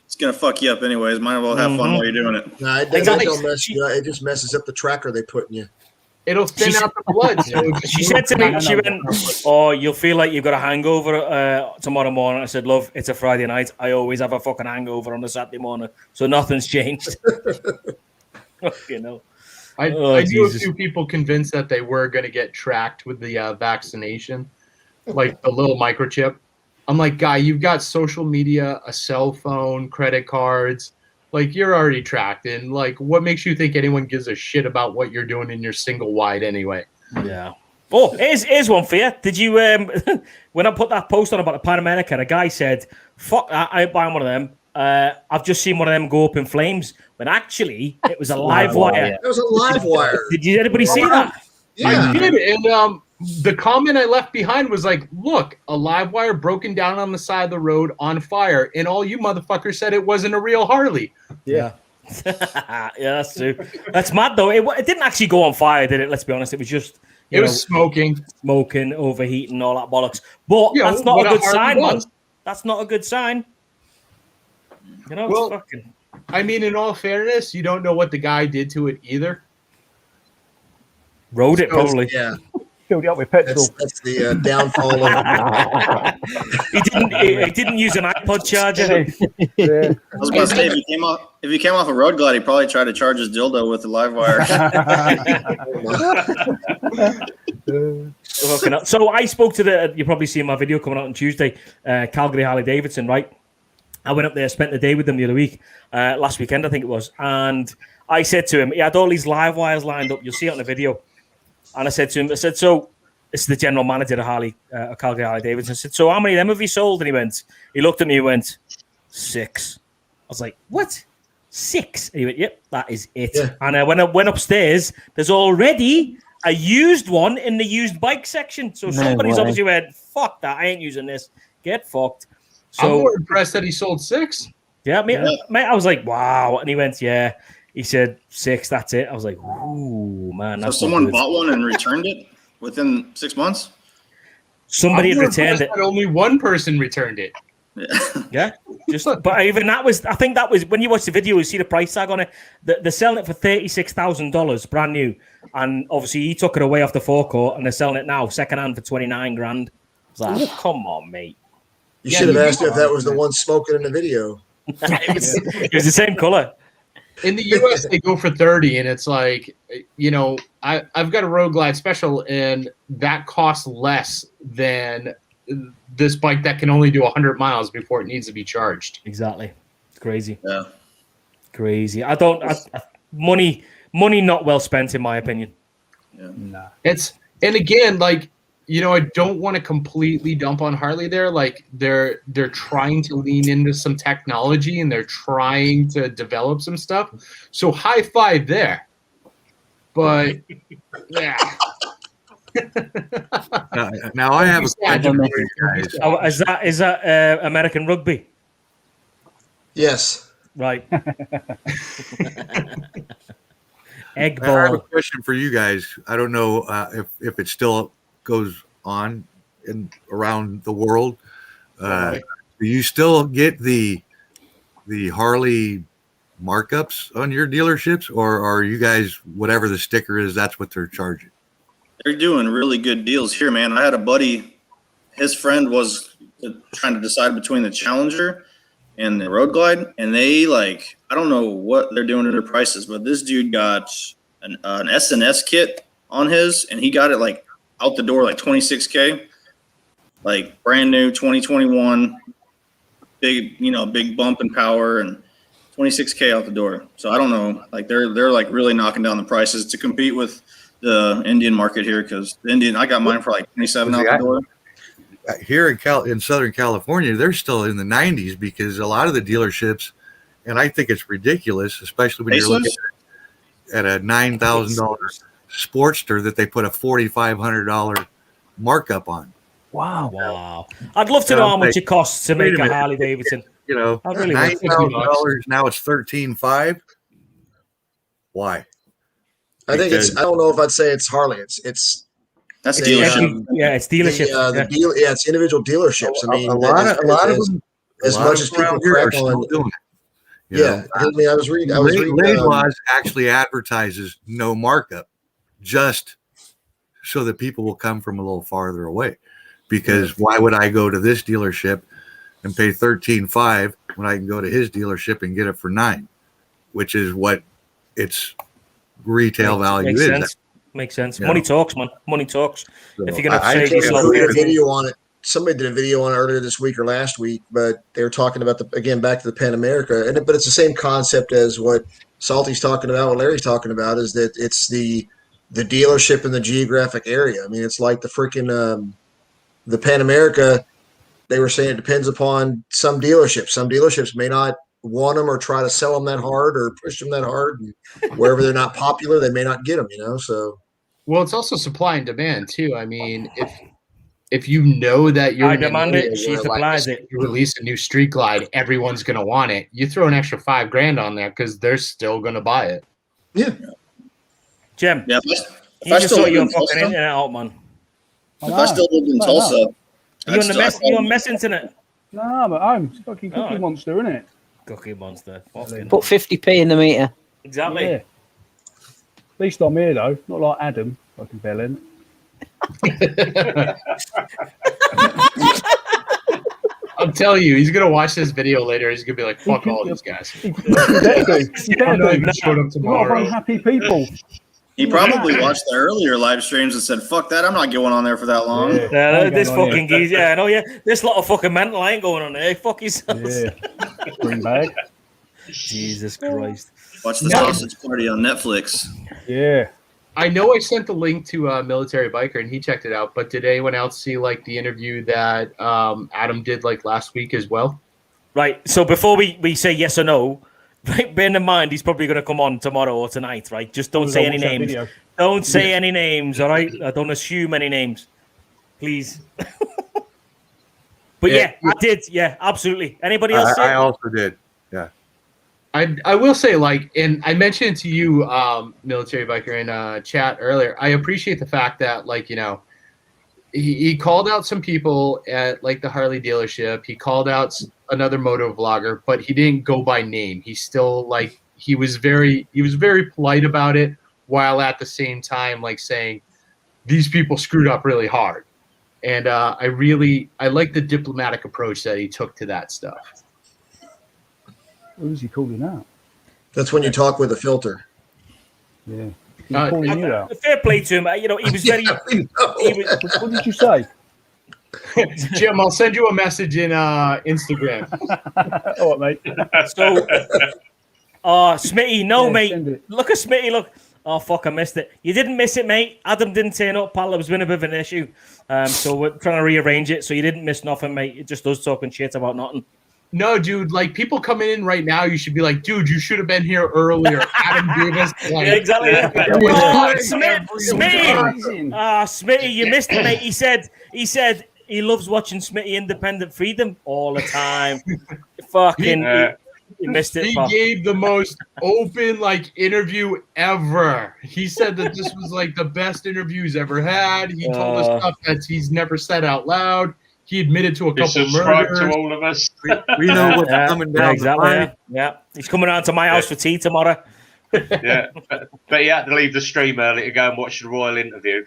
It's gonna fuck you up anyways. Might as well have fun while you're doing it. No, it don't mess you up. It just messes up the tracker they put in you. It'll thin out the blood. So she said to me, she went, "Oh, you'll feel like you've got a hangover tomorrow morning." I said, "Love, it's a Friday night. I always have a fucking hangover on a Saturday morning, so nothing's changed." You know, I knew a few people convinced that they were going to get tracked with the vaccination, like the little microchip. I'm like, guy, you've got social media, a cell phone, credit cards. Like, you're already tracked. And, like, what makes you think anyone gives a shit about what you're doing in your single wide anyway? Yeah. Oh, here's one for you. Did you, when I put that post on about the Pan America, a guy said, fuck, I ain't buying one of them. I've just seen one of them go up in flames. When actually, it was a live wire. It was a live wire. Did anybody see that? Yeah. I did. And the comment I left behind was like, look, a live wire broken down on the side of the road on fire. And all you motherfuckers said it wasn't a real Harley. Yeah. Yeah, that's true. That's mad, though. It didn't actually go on fire, did it? Let's be honest. It was just... It was smoking, overheating, all that bollocks. But that's not a good sign, man. That's not a good sign. You know, well, it's fucking... I mean, in all fairness, you don't know what the guy did to it either. Rode it, probably. Yeah. Filled it up with petrol. That's the downfall of he didn't use an iPod charger. Yeah. I was going to say, if he came off a road glide, he'd probably try to charge his dildo with the live wire. So I spoke to you probably seen my video coming out on Tuesday, Calgary Harley Davidson, right? I went up there, spent the day with them the other week, last weekend, I think it was. And I said to him, he had all these live wires lined up. You'll see it on the video. And I said to him, so this is the general manager of Calgary Harley Davidson. I said, so how many of them have you sold? And he looked at me and went, 6. I was like, what? 6? And he went, yep, that is it. Yeah. And when I went upstairs, there's already a used one in the used bike section. So somebody's obviously went, fuck that, I ain't using this. Get fucked. So, I'm more impressed that he sold 6. Yeah, mate, I was like, wow. And he went, yeah. He said 6, that's it. I was like, ooh, man. So someone bought one and returned it within 6 months? Somebody had returned it. Only one person returned it. Yeah. But even I think that was, when you watch the video, you see the price tag on it. They're selling it for $36,000, brand new. And obviously he took it away off the forecourt and they're selling it now, secondhand for $29,000. I was like, oh, come on, mate. You should have asked if that was the one smoking in the video. It was the same color. In the US, they go for 30, and it's like, you know, I've got a Road Glide Special, and that costs less than this bike that can only do 100 miles before it needs to be charged. Exactly. It's crazy. Yeah. Crazy. Money not well spent, in my opinion. Yeah. Nah. And again, like, you know, I don't want to completely dump on Harley there. Like, they're trying to lean into some technology and they're trying to develop some stuff. So high five there. But yeah. Now I have a question for you guys. Oh, is that American rugby? Yes. Right. Egg I have a ball. question for you guys. I don't know if it still goes on around the world. Do you still get the Harley markups on your dealerships, or are you guys, whatever the sticker is, that's what they're charging? They're doing really good deals here, man. I had a buddy, his friend was trying to decide between the Challenger and the Road Glide, and they, like, I don't know what they're doing to their prices, but this dude got an SNS kit on his, and he got it like out the door, like $26K, like brand new 2021, big bump in power, and $26K out the door. So I don't know, like they're like really knocking down the prices to compete with the Indian market here, because the Indian, I got mine for like 27 out the door. Here in Southern California, they're still in the 90s because a lot of the dealerships, and I think it's ridiculous, especially when you're looking at a $9,000 Sportster that they put a $4,500 markup on. Wow. I'd love to know how much it costs to make a Harley Davidson. You know, I really $9,000, now it's $13,500. Why? I think it's. I don't know if I'd say it's Harley. It's that's dealership. It's dealership. It's individual dealerships. I mean, a lot of them. As much as people crap on doing it. Yeah, I mean, I was reading. Laidlaws actually advertises no markup, just so that people will come from a little farther away. Because why would I go to this dealership and pay $13,500 when I can go to his dealership and get it for $9,000, which is what its retail value is. Makes sense. Money talks, man. Money talks. So if you're going to save yourself, a video on it. Somebody did a video on it earlier this week or last week, but they were talking about back to the Pan America, but it's the same concept as what Salty's talking about, what Larry's talking about, is that it's the dealership in the geographic area. I mean, it's like the freaking the Pan America. They were saying it depends upon some dealerships. Some dealerships may not want them or try to sell them that hard or push them that hard. And wherever they're not popular, they may not get them. So. Well, it's also supply and demand too. I mean, if you know that you're demand it, she supplies it. You release a new Street Glide, everyone's gonna want it. You throw an extra $5,000 on there because they're still gonna buy it. Yeah, Jim. Yeah, you just saw your fucking internet out, man. If I still lived in Tulsa, you on mess internet? No, I'm at home. It's fucking Cookie Monster, isn't it? Cookie Monster. Put 50p in the meter. Exactly. Yeah. At least I'm here though, not like Adam. Fucking bellend. I'm telling you, he's gonna watch this video later. He's gonna be like, "Fuck all these guys." I'm not even showing up tomorrow. A lot of unhappy people. He probably watched the earlier live streams and said, "Fuck that! I'm not going on there for that long." Yeah, this fucking geese. Yeah, I know. Yeah, this lot of fucking mental ain't going on there. Fuck yourselves. Yeah. Green bag. Jesus Christ. Watch the Sausage Party on Netflix. Yeah. I know I sent the link to Military Biker and he checked it out, but did anyone else see like the interview that Adam did like last week as well? Right. So before we say yes or no, right, bear in mind he's probably going to come on tomorrow or tonight, right? Just don't say any names. Don't say any names, all right? I don't assume any names, please. But yeah, I did. Yeah, absolutely. Anybody else? I also did. Yeah. I will say, like, and I mentioned to you, Military Biker, in chat earlier, I appreciate the fact that, like, you know, he called out some people at, like, the Harley dealership. He called out another moto vlogger, but he didn't go by name. He still, like, he was very polite about it, while at the same time, like, saying, these people screwed up really hard. And I like the diplomatic approach that he took to that stuff. Who's he calling out? That's when you talk with a filter. Yeah. He's calling you out. Fair play to him. You know, he was very. What did you say? Jim, I'll send you a message in Instagram. All right, mate. So, Smitty, mate. Look at Smitty. Look. Oh, fuck, I missed it. You didn't miss it, mate. Adam didn't turn up, pal. There was been a bit of an issue. So we're trying to rearrange it. So you didn't miss nothing, mate. It just us talking shit about nothing. No, dude, like people coming in right now, you should be like, dude, you should have been here earlier. Adam gave us like, yeah, exactly. Smitty, you missed it, mate. He said he loves watching Smitty Independent Freedom all the time. Fucking you missed it. He gave the most open like interview ever. He said that this was like the best interview he's ever had. He told us stuff that he's never said out loud. He admitted to a couple murders. To all of us. We know what's coming down. Exactly. Yeah. He's coming around to my house for tea tomorrow. Yeah, but he had to leave the stream early to go and watch the royal interview.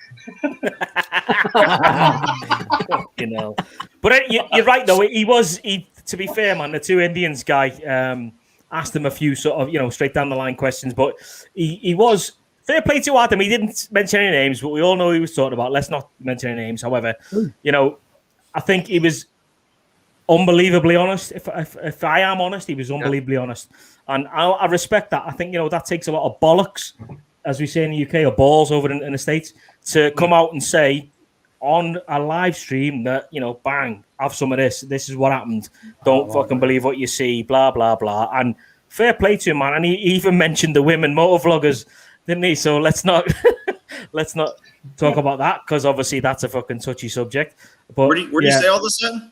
You know, but you're right though. He to be fair, man, the two Indians guy asked him a few sort of straight down the line questions, but he was fair play to Adam. He didn't mention any names, but we all know who he was talking about. Let's not mention any names. However, I think he was unbelievably honest. If I am honest, he was unbelievably honest. And I respect that. I think, that takes a lot of bollocks, as we say in the UK, or balls over in the States, to come out and say on a live stream that, bang, have some of this. This is what happened. Don't fucking believe what you see, blah, blah, blah. And fair play to him, man. And he even mentioned the women motor vloggers, didn't he? So let's not let's not talk about that because obviously that's a fucking touchy subject. But where did you say all this then?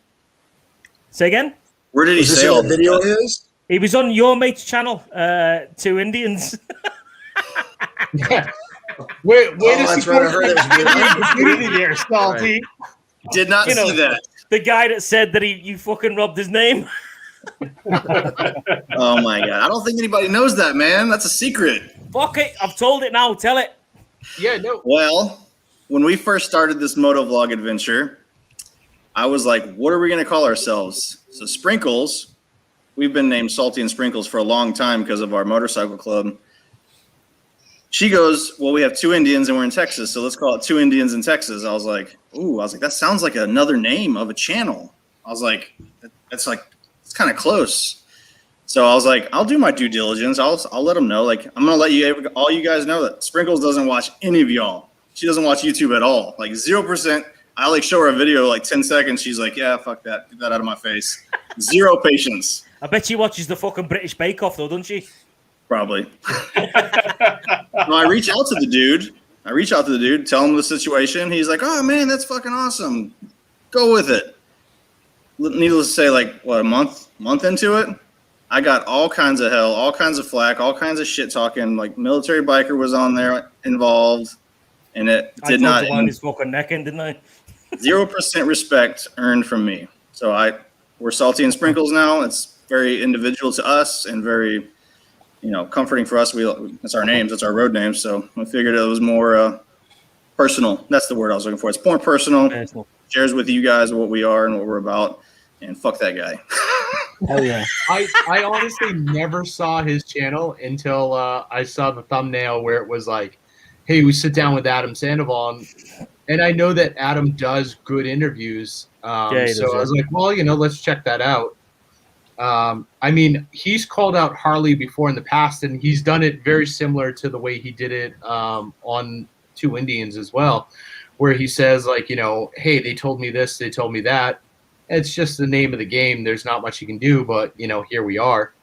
Say again? Where did he say all this video stuff? is? He was on your mate's channel, 2 Indians. Wait, that's right. I heard it was there, Salty. Did not see that. The guy that said that you fucking robbed his name. Oh my god! I don't think anybody knows that, man. That's a secret. Fuck it! I've told it now. Tell it. Yeah, no. Well, when we first started this motovlog adventure, I was like, "What are we going to call ourselves?" So Sprinkles. We've been named Salty and Sprinkles for a long time because of our motorcycle club. She goes, "Well, we have 2 Indians and we're in Texas, so let's call it 2 Indians in Texas." I was like, that sounds like another name of a channel. I was like, it's kind of close. So I was like, I'll do my due diligence. I'll let them know. Like, I'm gonna let all you guys know that Sprinkles doesn't watch any of y'all. She doesn't watch YouTube at all. Like 0%. I show her a video like 10 seconds. She's like, yeah, fuck that. Get that out of my face. Zero patience. I bet she watches the fucking British Bake Off though, doesn't she? Probably. No, I reach out to the dude. Tell him the situation. He's like, oh man, that's fucking awesome. Go with it. Needless to say, a month into it, I got all kinds of hell, all kinds of flack, all kinds of shit talking. Like Military Biker was on there involved, and it did not. I his fucking neck in, didn't I? 0% respect earned from me. So we're Salty and Sprinkles now. It's very individual to us and very, comforting for us. That's our names. That's our road names. So I figured it was more personal. That's the word I was looking for. It's more personal. Shares with you guys what we are and what we're about. And fuck that guy. Oh yeah. I honestly never saw his channel until I saw the thumbnail where it was like, hey, we sit down with Adam Sandoval. And I know that Adam does good interviews. So I was like, well, let's check that out. I mean, he's called out Harley before in the past, and he's done it very similar to the way he did it on 2 Indians as well, where he says, hey, they told me this, they told me that. It's just the name of the game. There's not much you can do, but, here we are.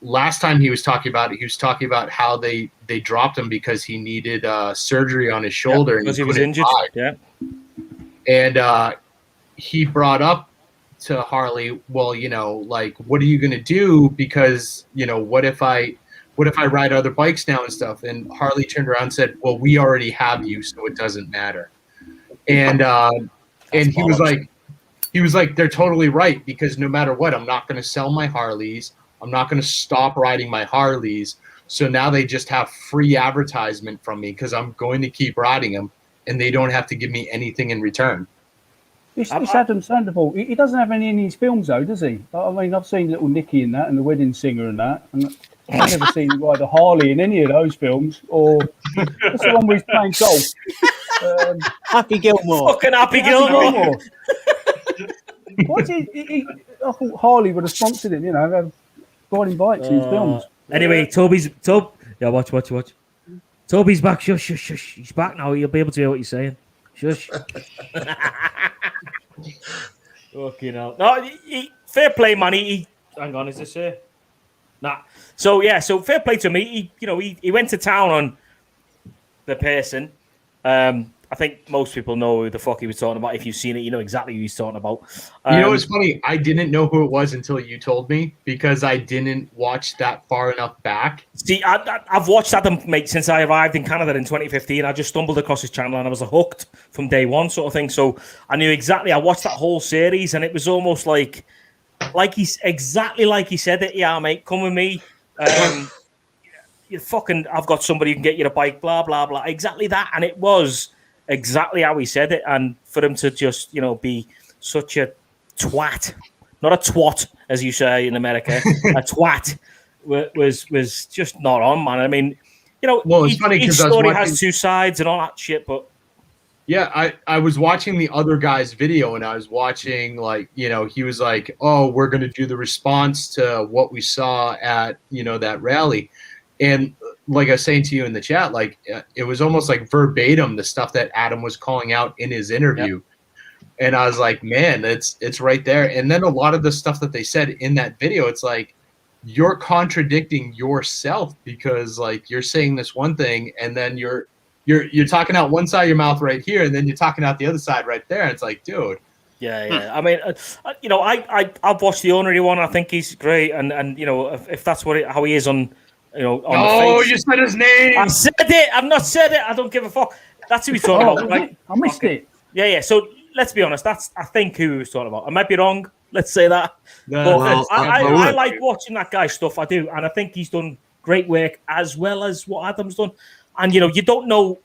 Last time he was talking about how they dropped him because he needed surgery on his shoulder. Because he was injured. Yeah. And he brought up to Harley, well, what are you going to do? Because, what if I ride other bikes now and stuff? And Harley turned around and said, well, we already have you, so it doesn't matter. And he was like, they're totally right, because no matter what, I'm not going to sell my Harleys. I'm not going to stop riding my Harleys. So now they just have free advertisement from me because I'm going to keep riding them, and they don't have to give me anything in return. It's Adam Sandoval. He doesn't have any in his films, though, does he? I mean, I've seen Little Nicky in that and The Wedding Singer and that. And I've never seen him ride a Harley in any of those films. Or what's the one where he's playing golf? Happy Gilmore. Fucking Happy Gilmore. What's he? I thought Harley would have sponsored him, riding bikes in his films. Anyway, yeah, watch. Toby's back. Shush. He's back now. You'll be able to hear what you're saying. Shush. Fucking hell. No, fair play, man. Hang on, is this here? Nah. So fair play to him. He went to town on the person. I think most people know who the fuck he was talking about. If you've seen it, you know exactly who he's talking about. It's funny. I didn't know who it was until you told me, because I didn't watch that far enough back. See, I've watched Adam, mate, since I arrived in Canada in 2015. I just stumbled across his channel and I was hooked from day one, sort of thing. So I knew exactly. I watched that whole series, and it was almost like he's exactly like he said it. Yeah, mate, come with me. I've got somebody who can get you a bike. Blah blah blah. Exactly that, and it was exactly how he said it. And for him to just, be such a twat, not a twat, as you say in America, a twat was just not on, man. I mean, it's funny each story has 2 sides and all that shit, but yeah, I was watching the other guy's video, and I was watching, he was like, oh, we're going to do the response to what we saw at, that rally. And like I was saying to you in the chat, it was almost like verbatim the stuff that Adam was calling out in his interview. Yep. And I was like, man, it's right there. And then a lot of the stuff that they said in that video, it's like, you're contradicting yourself, because you're saying this one thing and then you're you're talking out one side of your mouth right here, and then you're talking out the other side right there. And it's like, dude. Yeah. I mean, I've watched the Ornery one. I think he's great, and if that's how he is on, on the face. You said his name. I said it. I've not said it. I don't give a fuck. That's who he's talking about, right? I missed it. Yeah. So let's be honest. That's I think who he was talking about. I might be wrong. Let's say that. But I like watching that guy's stuff. I do, and I think he's done great work as well as what Adam's done. And you don't know.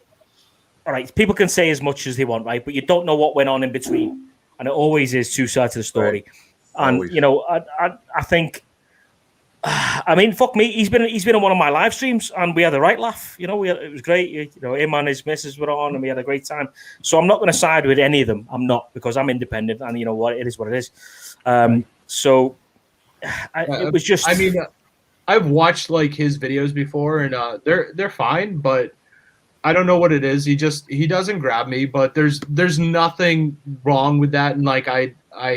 All right, people can say as much as they want, right? But you don't know what went on in between. And it always is two sides to the story. Right. And I think, I mean, fuck me, he's been on one of my live streams, and we had a right laugh. It was great. Him and his missus were on, and we had a great time. So I'm not going to side with any of them. I'm not, because I'm independent, and you know what, it is what it is. So it was just. I mean, I've watched like his videos before, and they're fine, but. I don't know what it is. He doesn't grab me, but there's nothing wrong with that, and like I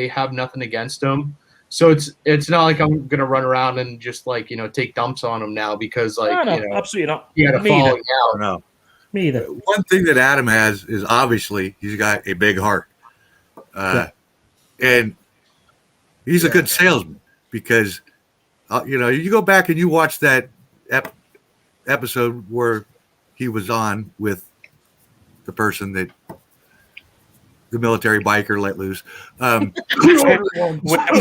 have nothing against him. So it's not like I'm gonna run around and just like take dumps on him now because like no, absolutely not. He had a falling out. No, me either. One thing that Adam has is obviously he's got a big heart, and he's a good salesman because you go back and you watch that episode where he was on with the person that the military biker let loose. He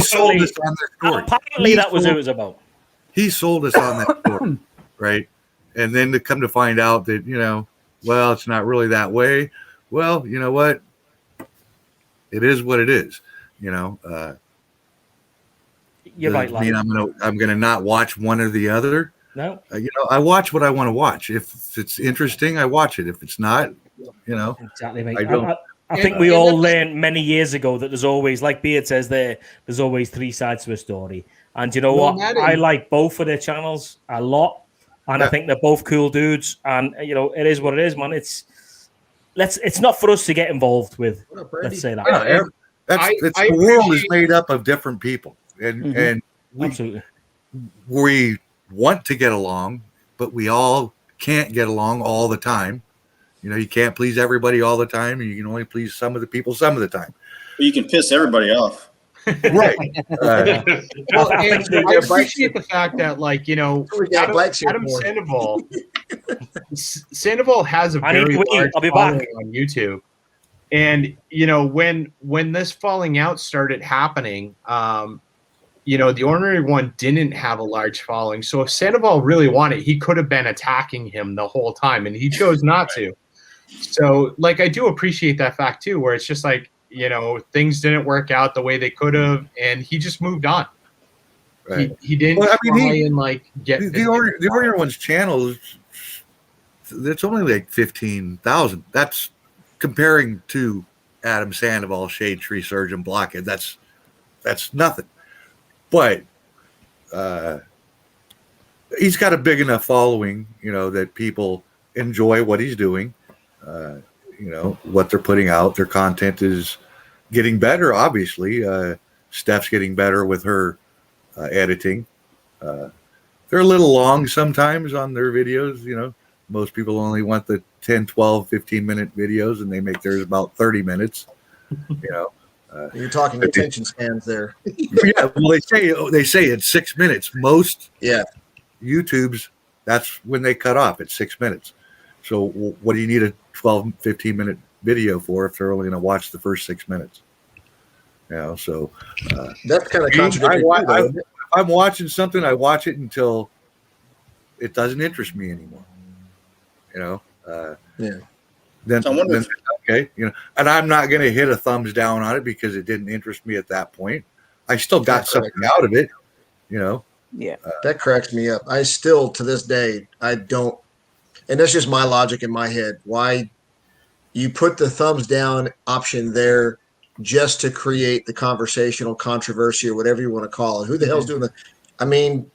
sold us on their story. Apparently, that was who it was about. He sold us on that story, right? And then to come to find out that, well, it's not really that way. Well, you know what? It is what it is. You're right, I mean, I'm gonna not watch one or the other. No, I watch what I want to watch. If it's interesting, I watch it. If it's not, exactly, mate. I don't. I think we all learned many years ago that there's always, like Beard says there's always three sides to a story. And you know what? I like both of their channels a lot, and I think they're both cool dudes. And it is what it is, man. It's not for us to get involved with. Let's say that. The world is made up of different people, and absolutely we want to get along, but we all can't get along all the time. You can't please everybody all the time, and you can only please some of the people some of the time. But you can piss everybody off. Right. Well, I appreciate the fact that, like, Adam Sandoval has a very large following on YouTube. And, when this falling out started happening, the Ornery one didn't have a large following. So if Sandoval really wanted, he could have been attacking him the whole time, and he chose not to. So, like, I do appreciate that fact, too, where it's just like, things didn't work out the way they could have, and he just moved on. Right. He didn't get the Ornery one's channel. It's only like 15,000. That's comparing to Adam Sandoval, Shade Tree Surgeon, Blockhead. That's nothing. But he's got a big enough following, that people enjoy what he's doing. What they're putting out. Their content is getting better, obviously. Steph's getting better with her editing. They're a little long sometimes on their videos. Most people only want the 10, 12, 15-minute videos, and they make theirs about 30 minutes. You're talking attention spans there. Yeah, well, they say it's 6 minutes. Most YouTubes, that's when they cut off at 6 minutes. So what do you need a 12, 15-minute video for if they're only going to watch the first 6 minutes? So that's kind of contradictory. If I'm watching something, I watch it until it doesn't interest me anymore. Then okay, and I'm not going to hit a thumbs down on it because it didn't interest me at that point. I still got something out of it, Yeah, that cracks me up. I still, to this day, I don't, and that's just my logic in my head. Why you put the thumbs down option there just to create the conversational controversy or whatever you want to call it? Who the hell's doing that? I mean,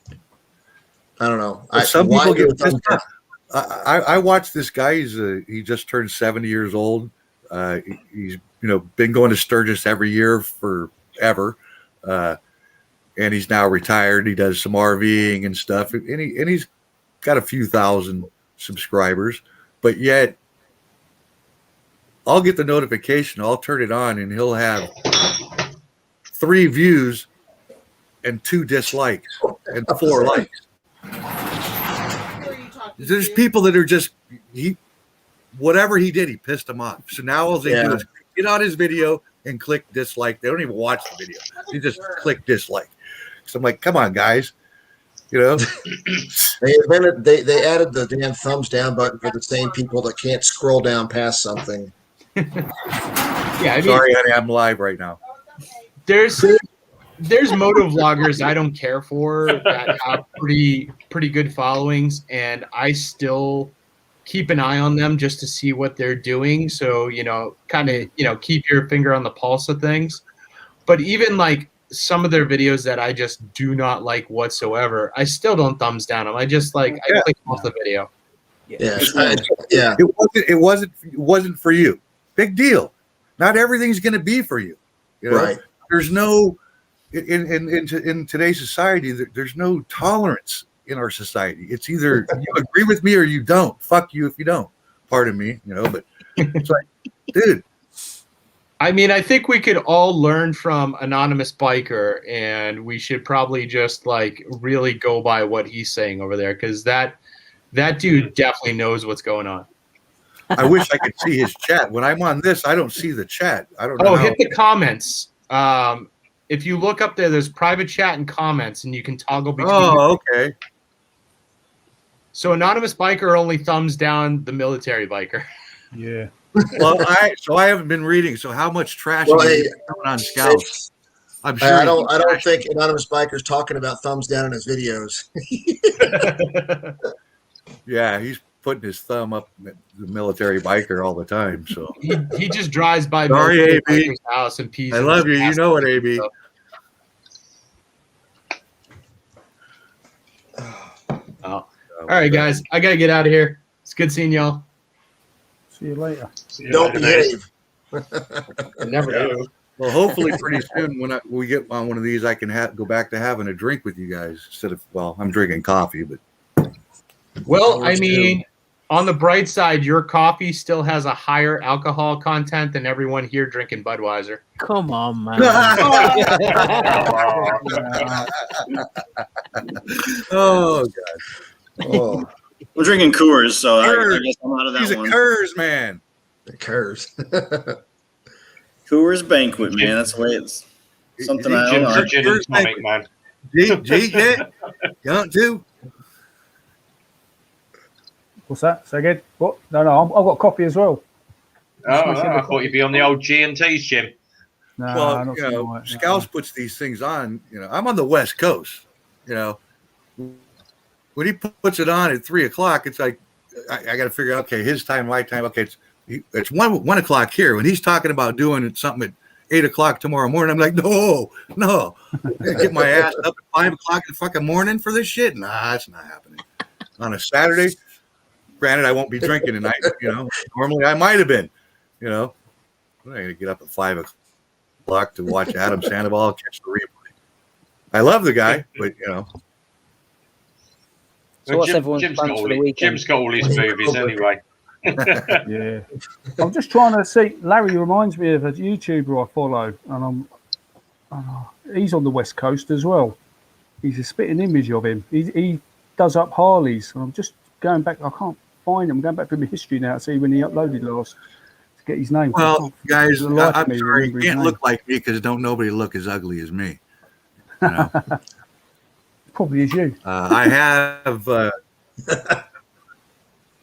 I don't know. Some people get thumbs down. I watched this guy. He just turned 70 years old. He's been going to Sturgis every year forever, and he's now retired. He does some RVing and stuff, and he's got a few thousand subscribers, but yet I'll get the notification, I'll turn it on, and he'll have 3 views and 2 dislikes and 4 likes. There's people that are just whatever he did, he pissed them off. So now all they do is get on his video and click dislike. They don't even watch the video. They just click dislike. So I'm like, come on, guys. You know, they added the damn thumbs down button for the same people that can't scroll down past something. Sorry, honey, I'm live right now. There's moto vloggers I don't care for that have pretty good followings, and I still keep an eye on them just to see what they're doing. So, kind of, keep your finger on the pulse of things. But even like some of their videos that I just do not like whatsoever, I still don't thumbs down them. I just I click off the video. It wasn't for you. Big deal. Not everything's going to be for you. Right. There's no in today's society. There's no tolerance in our society. It's either you agree with me or you don't. Fuck you if you don't. Pardon me, but it's like, dude. I mean, I think we could all learn from Anonymous Biker, and we should probably just really go by what he's saying over there, because that dude definitely knows what's going on. I wish I could see his chat. When I'm on this, I don't see the chat. I don't know. Hit the comments. If you look up there, there's private chat and comments, and you can toggle between. Oh, okay. So Anonymous Biker only thumbs down the military biker. Yeah. Well, I haven't been reading. So how much trash is going on Scouts? I'm sure. I don't think Anonymous Biker's talking about thumbs down in his videos. Yeah, he's putting his thumb up at the military biker all the time. So he just drives by military biker's house and pees. I love you. You know what, AB? All right, guys. I gotta get out of here. It's good seeing y'all. See you later. Don't behave. Never do. Well, hopefully pretty soon when we get on one of these, I can go back to having a drink with you guys instead of, I'm drinking coffee, but. Well, I mean, on the bright side, your coffee still has a higher alcohol content than everyone here drinking Budweiser. Come on, man. Oh, God. Oh. We're drinking Coors, so I guess I'm out of that He's one. He's a Coors man. The Coors. Coors Banquet, man. That's the way it's something I don't know. Gin and tonic, man. G, don't do. What's that? Say again? What? No, I've got coffee as well. I thought you'd be on the old G&T's, Jim. No, well, Scouts puts these things on. I'm on the West Coast. When he puts it on at 3 o'clock, it's like I got to figure out. Okay, his time, my time. Okay, it's 1 o'clock here. When he's talking about doing something at 8 o'clock tomorrow morning, I'm like, no, get my ass up at 5 o'clock in the fucking morning for this shit. Nah, it's not happening. On a Saturday, granted, I won't be drinking tonight. Normally I might have been. I'm not gonna get up at 5 o'clock to watch Adam Sandoval catch the replay. I love the guy, but So what's everyone's Jim's plans for the weekend? Jim's got all his movies anyway. Yeah. I'm just trying to see. Larry reminds me of a YouTuber I follow, and he's on the West Coast as well. He's a spitting image of him. He does up Harleys, and I'm just going back. I can't find him. I'm going back through my history now to see when he uploaded last to get his name. Well, guys, I'm sorry, you can't look like me because don't nobody look as ugly as me. Probably is you. I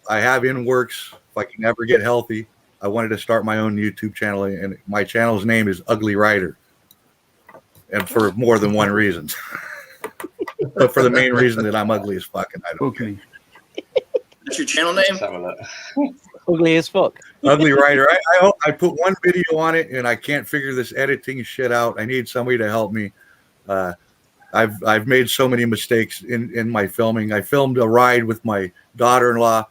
have in works. If I can ever get healthy, I wanted to start my own YouTube channel, and my channel's name is Ugly Rider, and for more than one reason. But for the main reason that I'm ugly as fuck, and I don't care. That's your channel name? Ugly as fuck. Ugly Rider. I put one video on it, and I can't figure this editing shit out. I need somebody to help me. I've made so many mistakes in my filming. I filmed a ride with my daughter-in-law.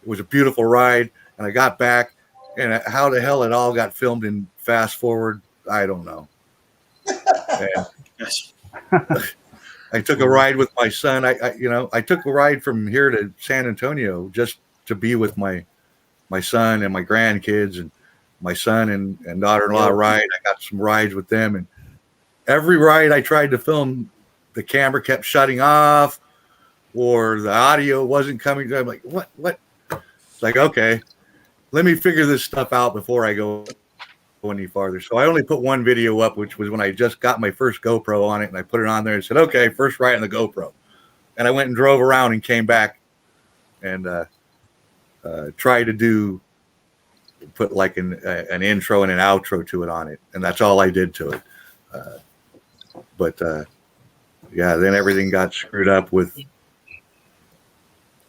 It was a beautiful ride, and I got back, and how the hell it all got filmed in fast forward, I don't know. I took a ride with my son. I took a ride from here to San Antonio just to be with my son and my grandkids, and my son and daughter-in-law ride. I got some rides with them, and every ride I tried to film, the camera kept shutting off, or the audio wasn't coming. I'm like, what? It's like, okay, let me figure this stuff out before I go any farther. So I only put one video up, which was when I just got my first GoPro on it, and I put it on there and said, okay, first ride on the GoPro. And I went and drove around and came back and tried to put like an intro and an outro to it on it. And that's all I did to it. But then everything got screwed up with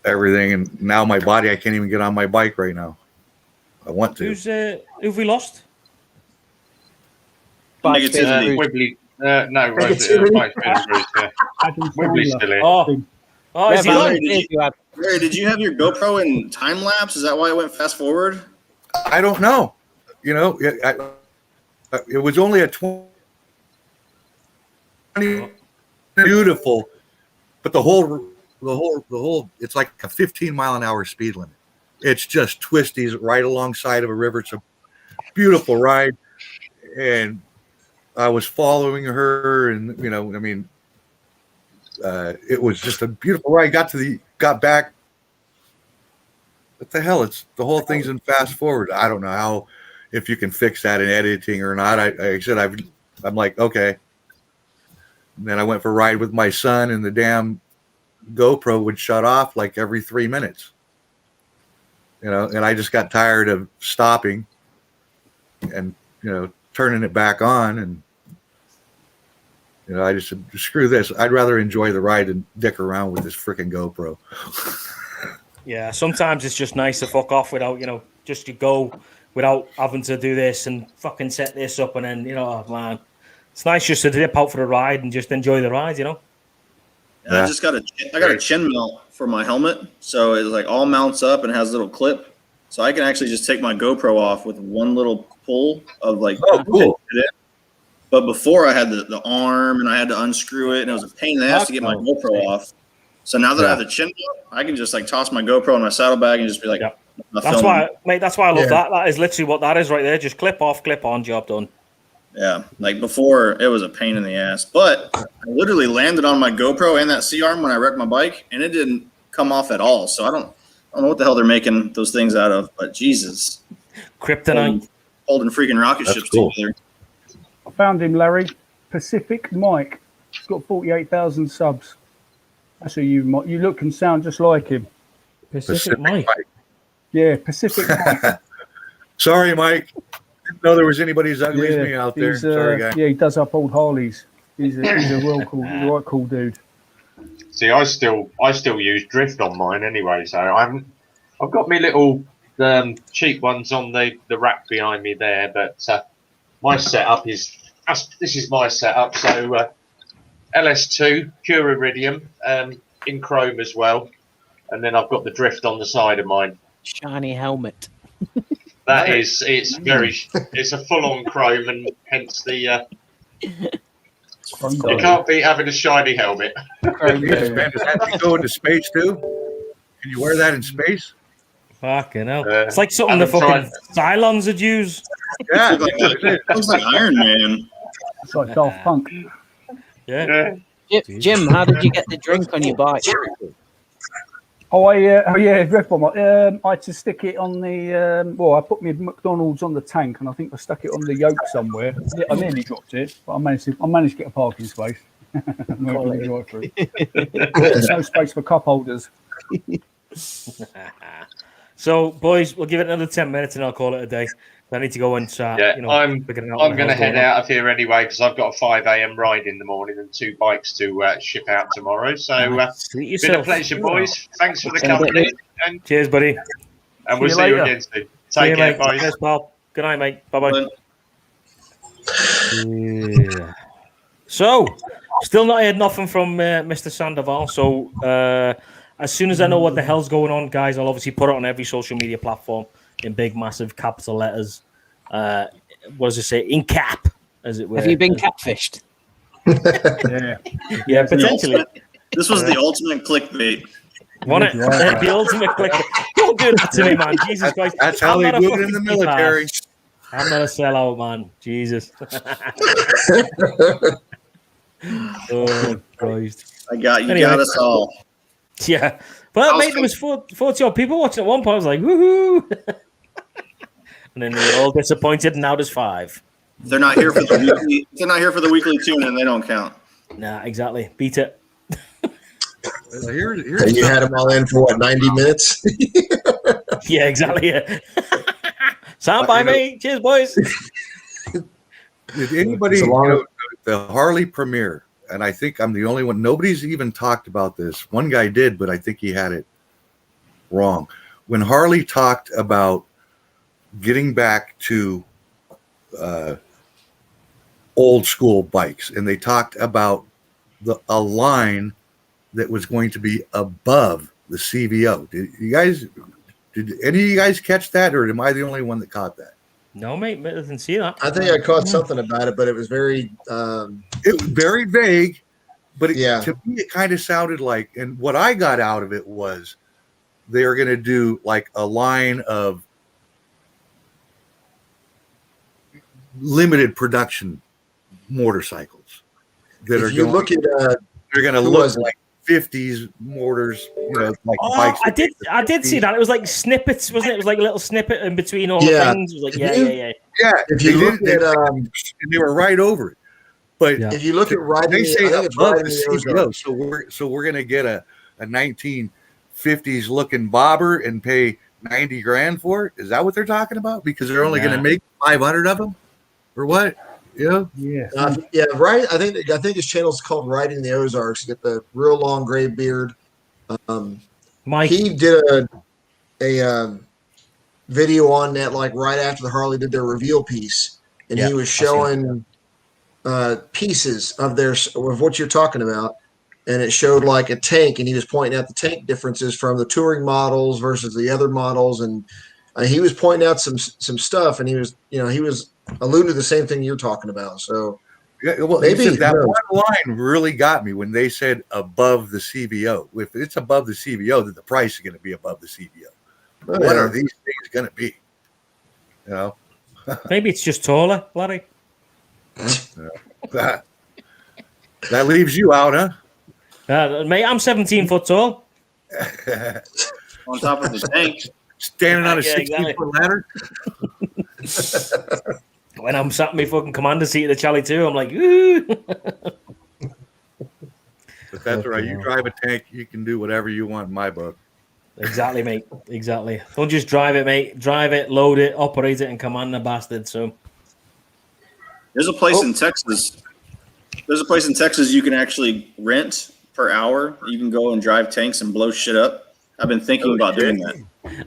everything. And now my body, I can't even get on my bike right now. I want to. Who've we lost? Wibbly. Wibbly's still here. Oh, is he on? Larry, did you have your GoPro in time lapse? Is that why it went fast forward? I don't know. You know, it was only a 20 beautiful, but the whole, it's like a 15-mile-an-hour speed limit. It's just twisties right alongside of a river. It's a beautiful ride, and I was following her, and you know, I mean, it was just a beautiful ride. Got back. What the hell? It's the whole thing's in fast forward. I don't know if you can fix that in editing or not. I'm like, okay. And then I went for a ride with my son, and the damn GoPro would shut off like every 3 minutes. You know, and I just got tired of stopping and, you know, turning it back on. And, you know, I just said, screw this. I'd rather enjoy the ride than dick around with this freaking GoPro. Yeah, sometimes it's just nice to fuck off without, you know, just to go without having to do this and fucking set this up. And then, you know, oh, man, it's nice just to dip out for a ride and just enjoy the ride, you know? Yeah. I got a chin mount for my helmet, so it like all mounts up and has a little clip, so I can actually just take my GoPro off with one little pull of like. Oh, cool. But before I had the arm and I had to unscrew it, and it was a pain in the ass to get my GoPro off. So now that I have the chin mount, I can just like toss my GoPro in my saddlebag and just be like, that's why I love that. That is literally what that is right there. Just clip off, clip on, job done. Yeah, like before, it was a pain in the ass. But I literally landed on my GoPro and that C-arm when I wrecked my bike, and it didn't come off at all. So I don't know what the hell they're making those things out of, but Jesus. Kryptonite. Holding freaking rocket ships together. I found him, Larry. Pacific Mike. He's got 48,000 subs. That's who you look and sound just like him. Pacific Mike. Yeah, Pacific Mike. Sorry, Mike. Didn't know there was anybody as ugly as me out there. Sorry, guy. Yeah, he does up old Harleys. He's a real cool, right cool dude. See, I still use drift on mine anyway, so I've got me little cheap ones on the rack behind me there, but my setup this is my setup. So LS2 pure iridium in chrome as well, and then I've got the drift on the side of mine. Shiny helmet. It's a full-on chrome, and hence the. You can't beat having a shiny helmet. Does that go into space too? Can you wear that in space? Fucking hell! It's like something the fucking Cylons would use. Yeah, it looks like Iron Man. It's like Daft Punk. Yeah. Jim, how did you get the drink on your bike? I had to stick it on the. I put my McDonald's on the tank, and I think I stuck it on the yoke somewhere. I nearly dropped it, but I managed to get a parking space. There's no space for cup holders. So, boys, we'll give it another 10 minutes, and I'll call it a day. I need to go and I'm going to head out of here anyway because I've got a 5 a.m. ride in the morning and 2 bikes to ship out tomorrow. So it's been a pleasure, boys. Thanks for the company. And cheers, buddy. And we'll see you again soon. Take care, boys. Cheers, pal. Good night, mate. Bye-bye. Yeah. So, still not heard nothing from Mr. Sandoval. So, as soon as I know what the hell's going on, guys, I'll obviously put it on every social media platform in big, massive capital letters. What does it say? In cap, as it were. Have you been catfished? Yeah, potentially. This was the ultimate clickbait. The ultimate clickbait. Don't do that to me, man. Jesus Christ. That's how they do it in the military. I'm not a sellout, man. Jesus. Oh, Christ. You got us all. Yeah. Well, mate, there was 40 odd people watching at one point. I was like, woohoo. And then they were all disappointed, and now there's 5. If they're not here for the weekly. If they're not here for the weekly tune-in, they don't count. Nah, exactly. Beat it. And you had them all in for what, 90 minutes? Yeah, exactly. Yeah. Sound by me. Cheers, boys. Did anybody the Harley premiere? And I think I'm the only one. Nobody's even talked about this. One guy did, but I think he had it wrong. When Harley talked about getting back to old school bikes, and they talked about a line that was going to be above the CVO. Did any of you guys catch that, or am I the only one that caught that? No, mate, I didn't see that. I think I caught something about it, but it was very very vague. But to me, it kind of sounded like, and what I got out of it was they are going to do like a line of limited production motorcycles that are going. They're going to look like 50s motors, like bikes. I did see that. It was like snippets, wasn't it? It was like a little snippet in between all the things. It was like, yeah. If you look at, they were right over it. But if you look at riding, they say above the CVO, so we're going to get a 1950s looking bobber and pay 90 grand for it. Is that what they're talking about? Because they're only going to make 500 of them, or what? Yeah. Right. I think his channel is called Riding the Ozarks. Get the real long gray beard. Mike, he did a video on that like right after the Harley did their reveal piece, and he was showing pieces of what you're talking about, and it showed like a tank, and he was pointing out the tank differences from the touring models versus the other models, and he was pointing out some stuff, and he was alluding to the same thing you're talking about. So maybe that one line really got me when they said above the CVO. If it's above the CVO, then the price is going to be above the CVO. What are these things going to be? Maybe it's just taller, Larry. That leaves you out, huh? Mate, I'm 17 foot tall. On top of the tank. Standing on a 16-foot ladder. When I'm sat in my fucking commander seat at the Charlie 2, I'm like, ooh. But that's right. You drive a tank, you can do whatever you want in my book. Exactly, mate. Exactly. Don't just drive it, mate. Drive it, load it, operate it, and command the bastard. So there's a place in Texas. There's a place in Texas you can actually rent per hour. You can go and drive tanks and blow shit up. I've been thinking about doing that.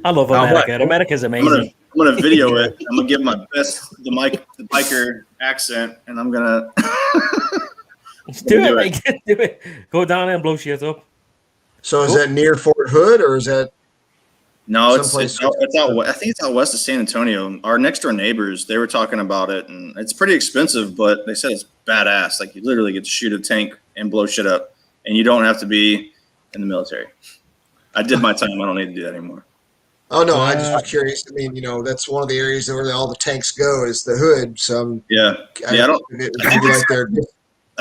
I love America. America's amazing. I'm gonna video it. I'm gonna give my best the biker accent, and I'm gonna do it, mate. Do it. Go down there and blow shit up. So is that near Fort Hood, or is that? No, it's out. I think it's out west of San Antonio. Our next door neighbors, they were talking about it, and it's pretty expensive, but they said it's badass. Like you literally get to shoot a tank and blow shit up, and you don't have to be in the military. I did my time. I don't need to do that anymore. Oh no, I just was curious. I mean, that's one of the areas where all the tanks go is the hood. So I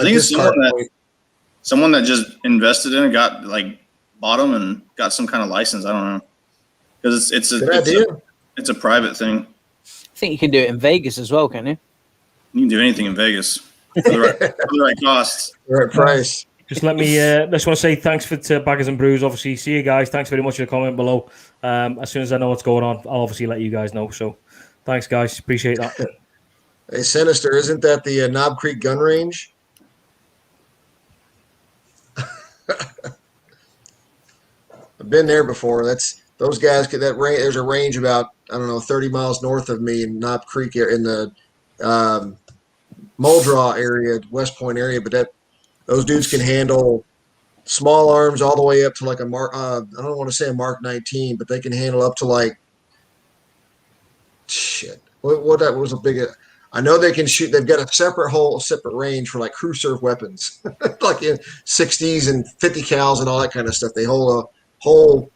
think it's someone that just invested in it, bought them and got some kind of license. I don't know, because it's a private thing. I think you can do it in Vegas as well, can you? You can do anything in Vegas for the right cost, the right price. Just let me. Just want to say thanks to Baggers and Brews. Obviously, see you guys. Thanks very much for the comment below. As soon as I know what's going on, I'll obviously let you guys know. So, thanks, guys. Appreciate that. Hey, Sinister, isn't that the Knob Creek gun range? I've been there before. Those guys get that range. There's a range about 30 miles north of me in Knob Creek in the Muldraw area, West Point area, but those dudes can handle small arms all the way up to like a Mark. I don't want to say a Mark 19, but they can handle up to like shit. What that was a big. I know they can shoot. They've got a separate range for like crew serve weapons, like in 60s and 50 cals and all that kind of stuff. They hold a whole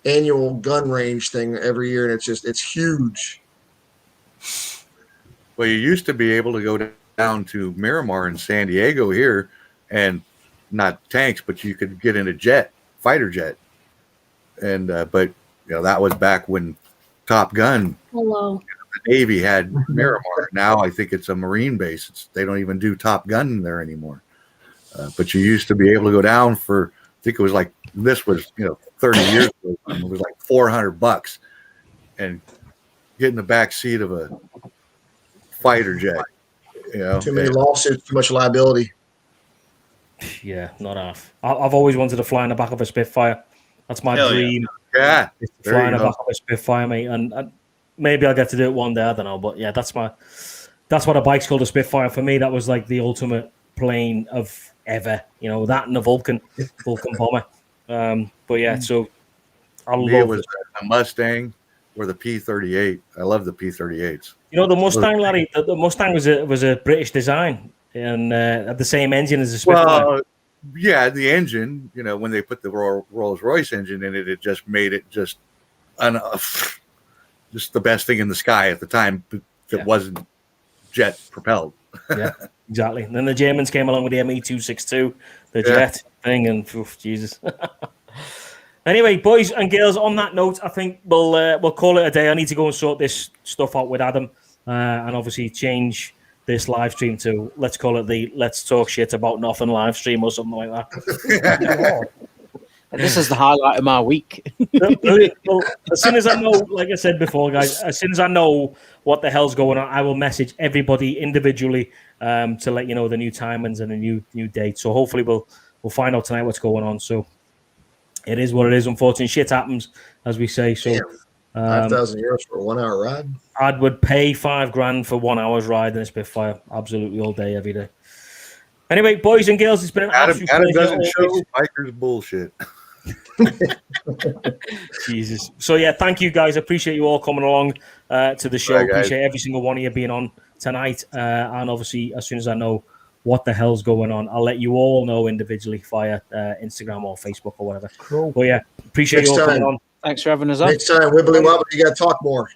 annual gun range thing every year, and it's huge. Well, you used to be able to go down to Miramar in San Diego here, and not tanks, but you could get in a jet, fighter jet, and but that was back when Top Gun. Hello. The Navy had Miramar. Now I think it's a Marine base. They don't even do Top Gun there anymore. But you used to be able to go down for, I think it was like, this was 30 years ago. It was like $400 and get in the back seat of a fighter jet. Too many lawsuits, too much liability. Yeah, not half. I've always wanted to fly in the back of a Spitfire. That's my dream. Yeah, is to fly in the back of a Spitfire, mate. And maybe I'll get to do it one day. I don't know, but yeah, that's what a bike's called, a Spitfire. For me, that was like the ultimate plane of ever. That and the Vulcan bomber. But yeah, so I love it. Was a Mustang or the P-38. I love the P-38s. The Mustang, Larry. The Mustang was a British design and had the same engine as the Spitfire. Well, yeah, the engine. When they put the Rolls-Royce engine in it, it just made it just the best thing in the sky at the time. That wasn't jet propelled. Yeah, exactly. And then the Germans came along with the ME-262, the jet thing, and Jesus. Anyway, boys and girls, on that note, I think we'll call it a day. I need to go and sort this stuff out with Adam, and obviously change this live stream to, let's call it the Let's Talk Shit About Nothing live stream or something like that. This is the highlight of my week. Well, as soon as I know, like I said before, guys, as soon as I know what the hell's going on, I will message everybody individually to let you know the new timings and the new date. So hopefully we'll find out tonight what's going on. So it is what it is. Unfortunately, shit happens, as we say. So €5,000 for a 1 hour ride. I would pay $5,000 for 1 hour's ride in a Spitfire, absolutely all day, every day. Anyway, boys and girls, it's been an absolute Adam pleasure. doesn't show bikers bullshit. Jesus. So yeah, thank you guys. I appreciate you all coming along to the show. Appreciate every single one of you being on tonight. And obviously, as soon as I know what the hell's going on, I'll let you all know individually via Instagram or Facebook or whatever. Cool. But yeah, appreciate you all coming on. Thanks for having us on. Next time, wibbly wobbly, you got to talk more.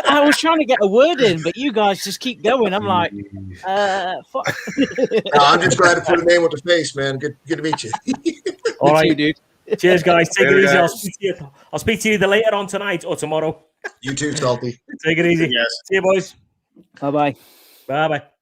I was trying to get a word in, but you guys just keep going. I'm like, fuck. No, I'm just glad to put a name with the face, man. Good to meet you. All right, dude. Cheers, guys. Take it easy. I'll speak to you either later on tonight or tomorrow. You too, Salty. Take it easy. Yes. See you, boys. Bye-bye. Bye-bye.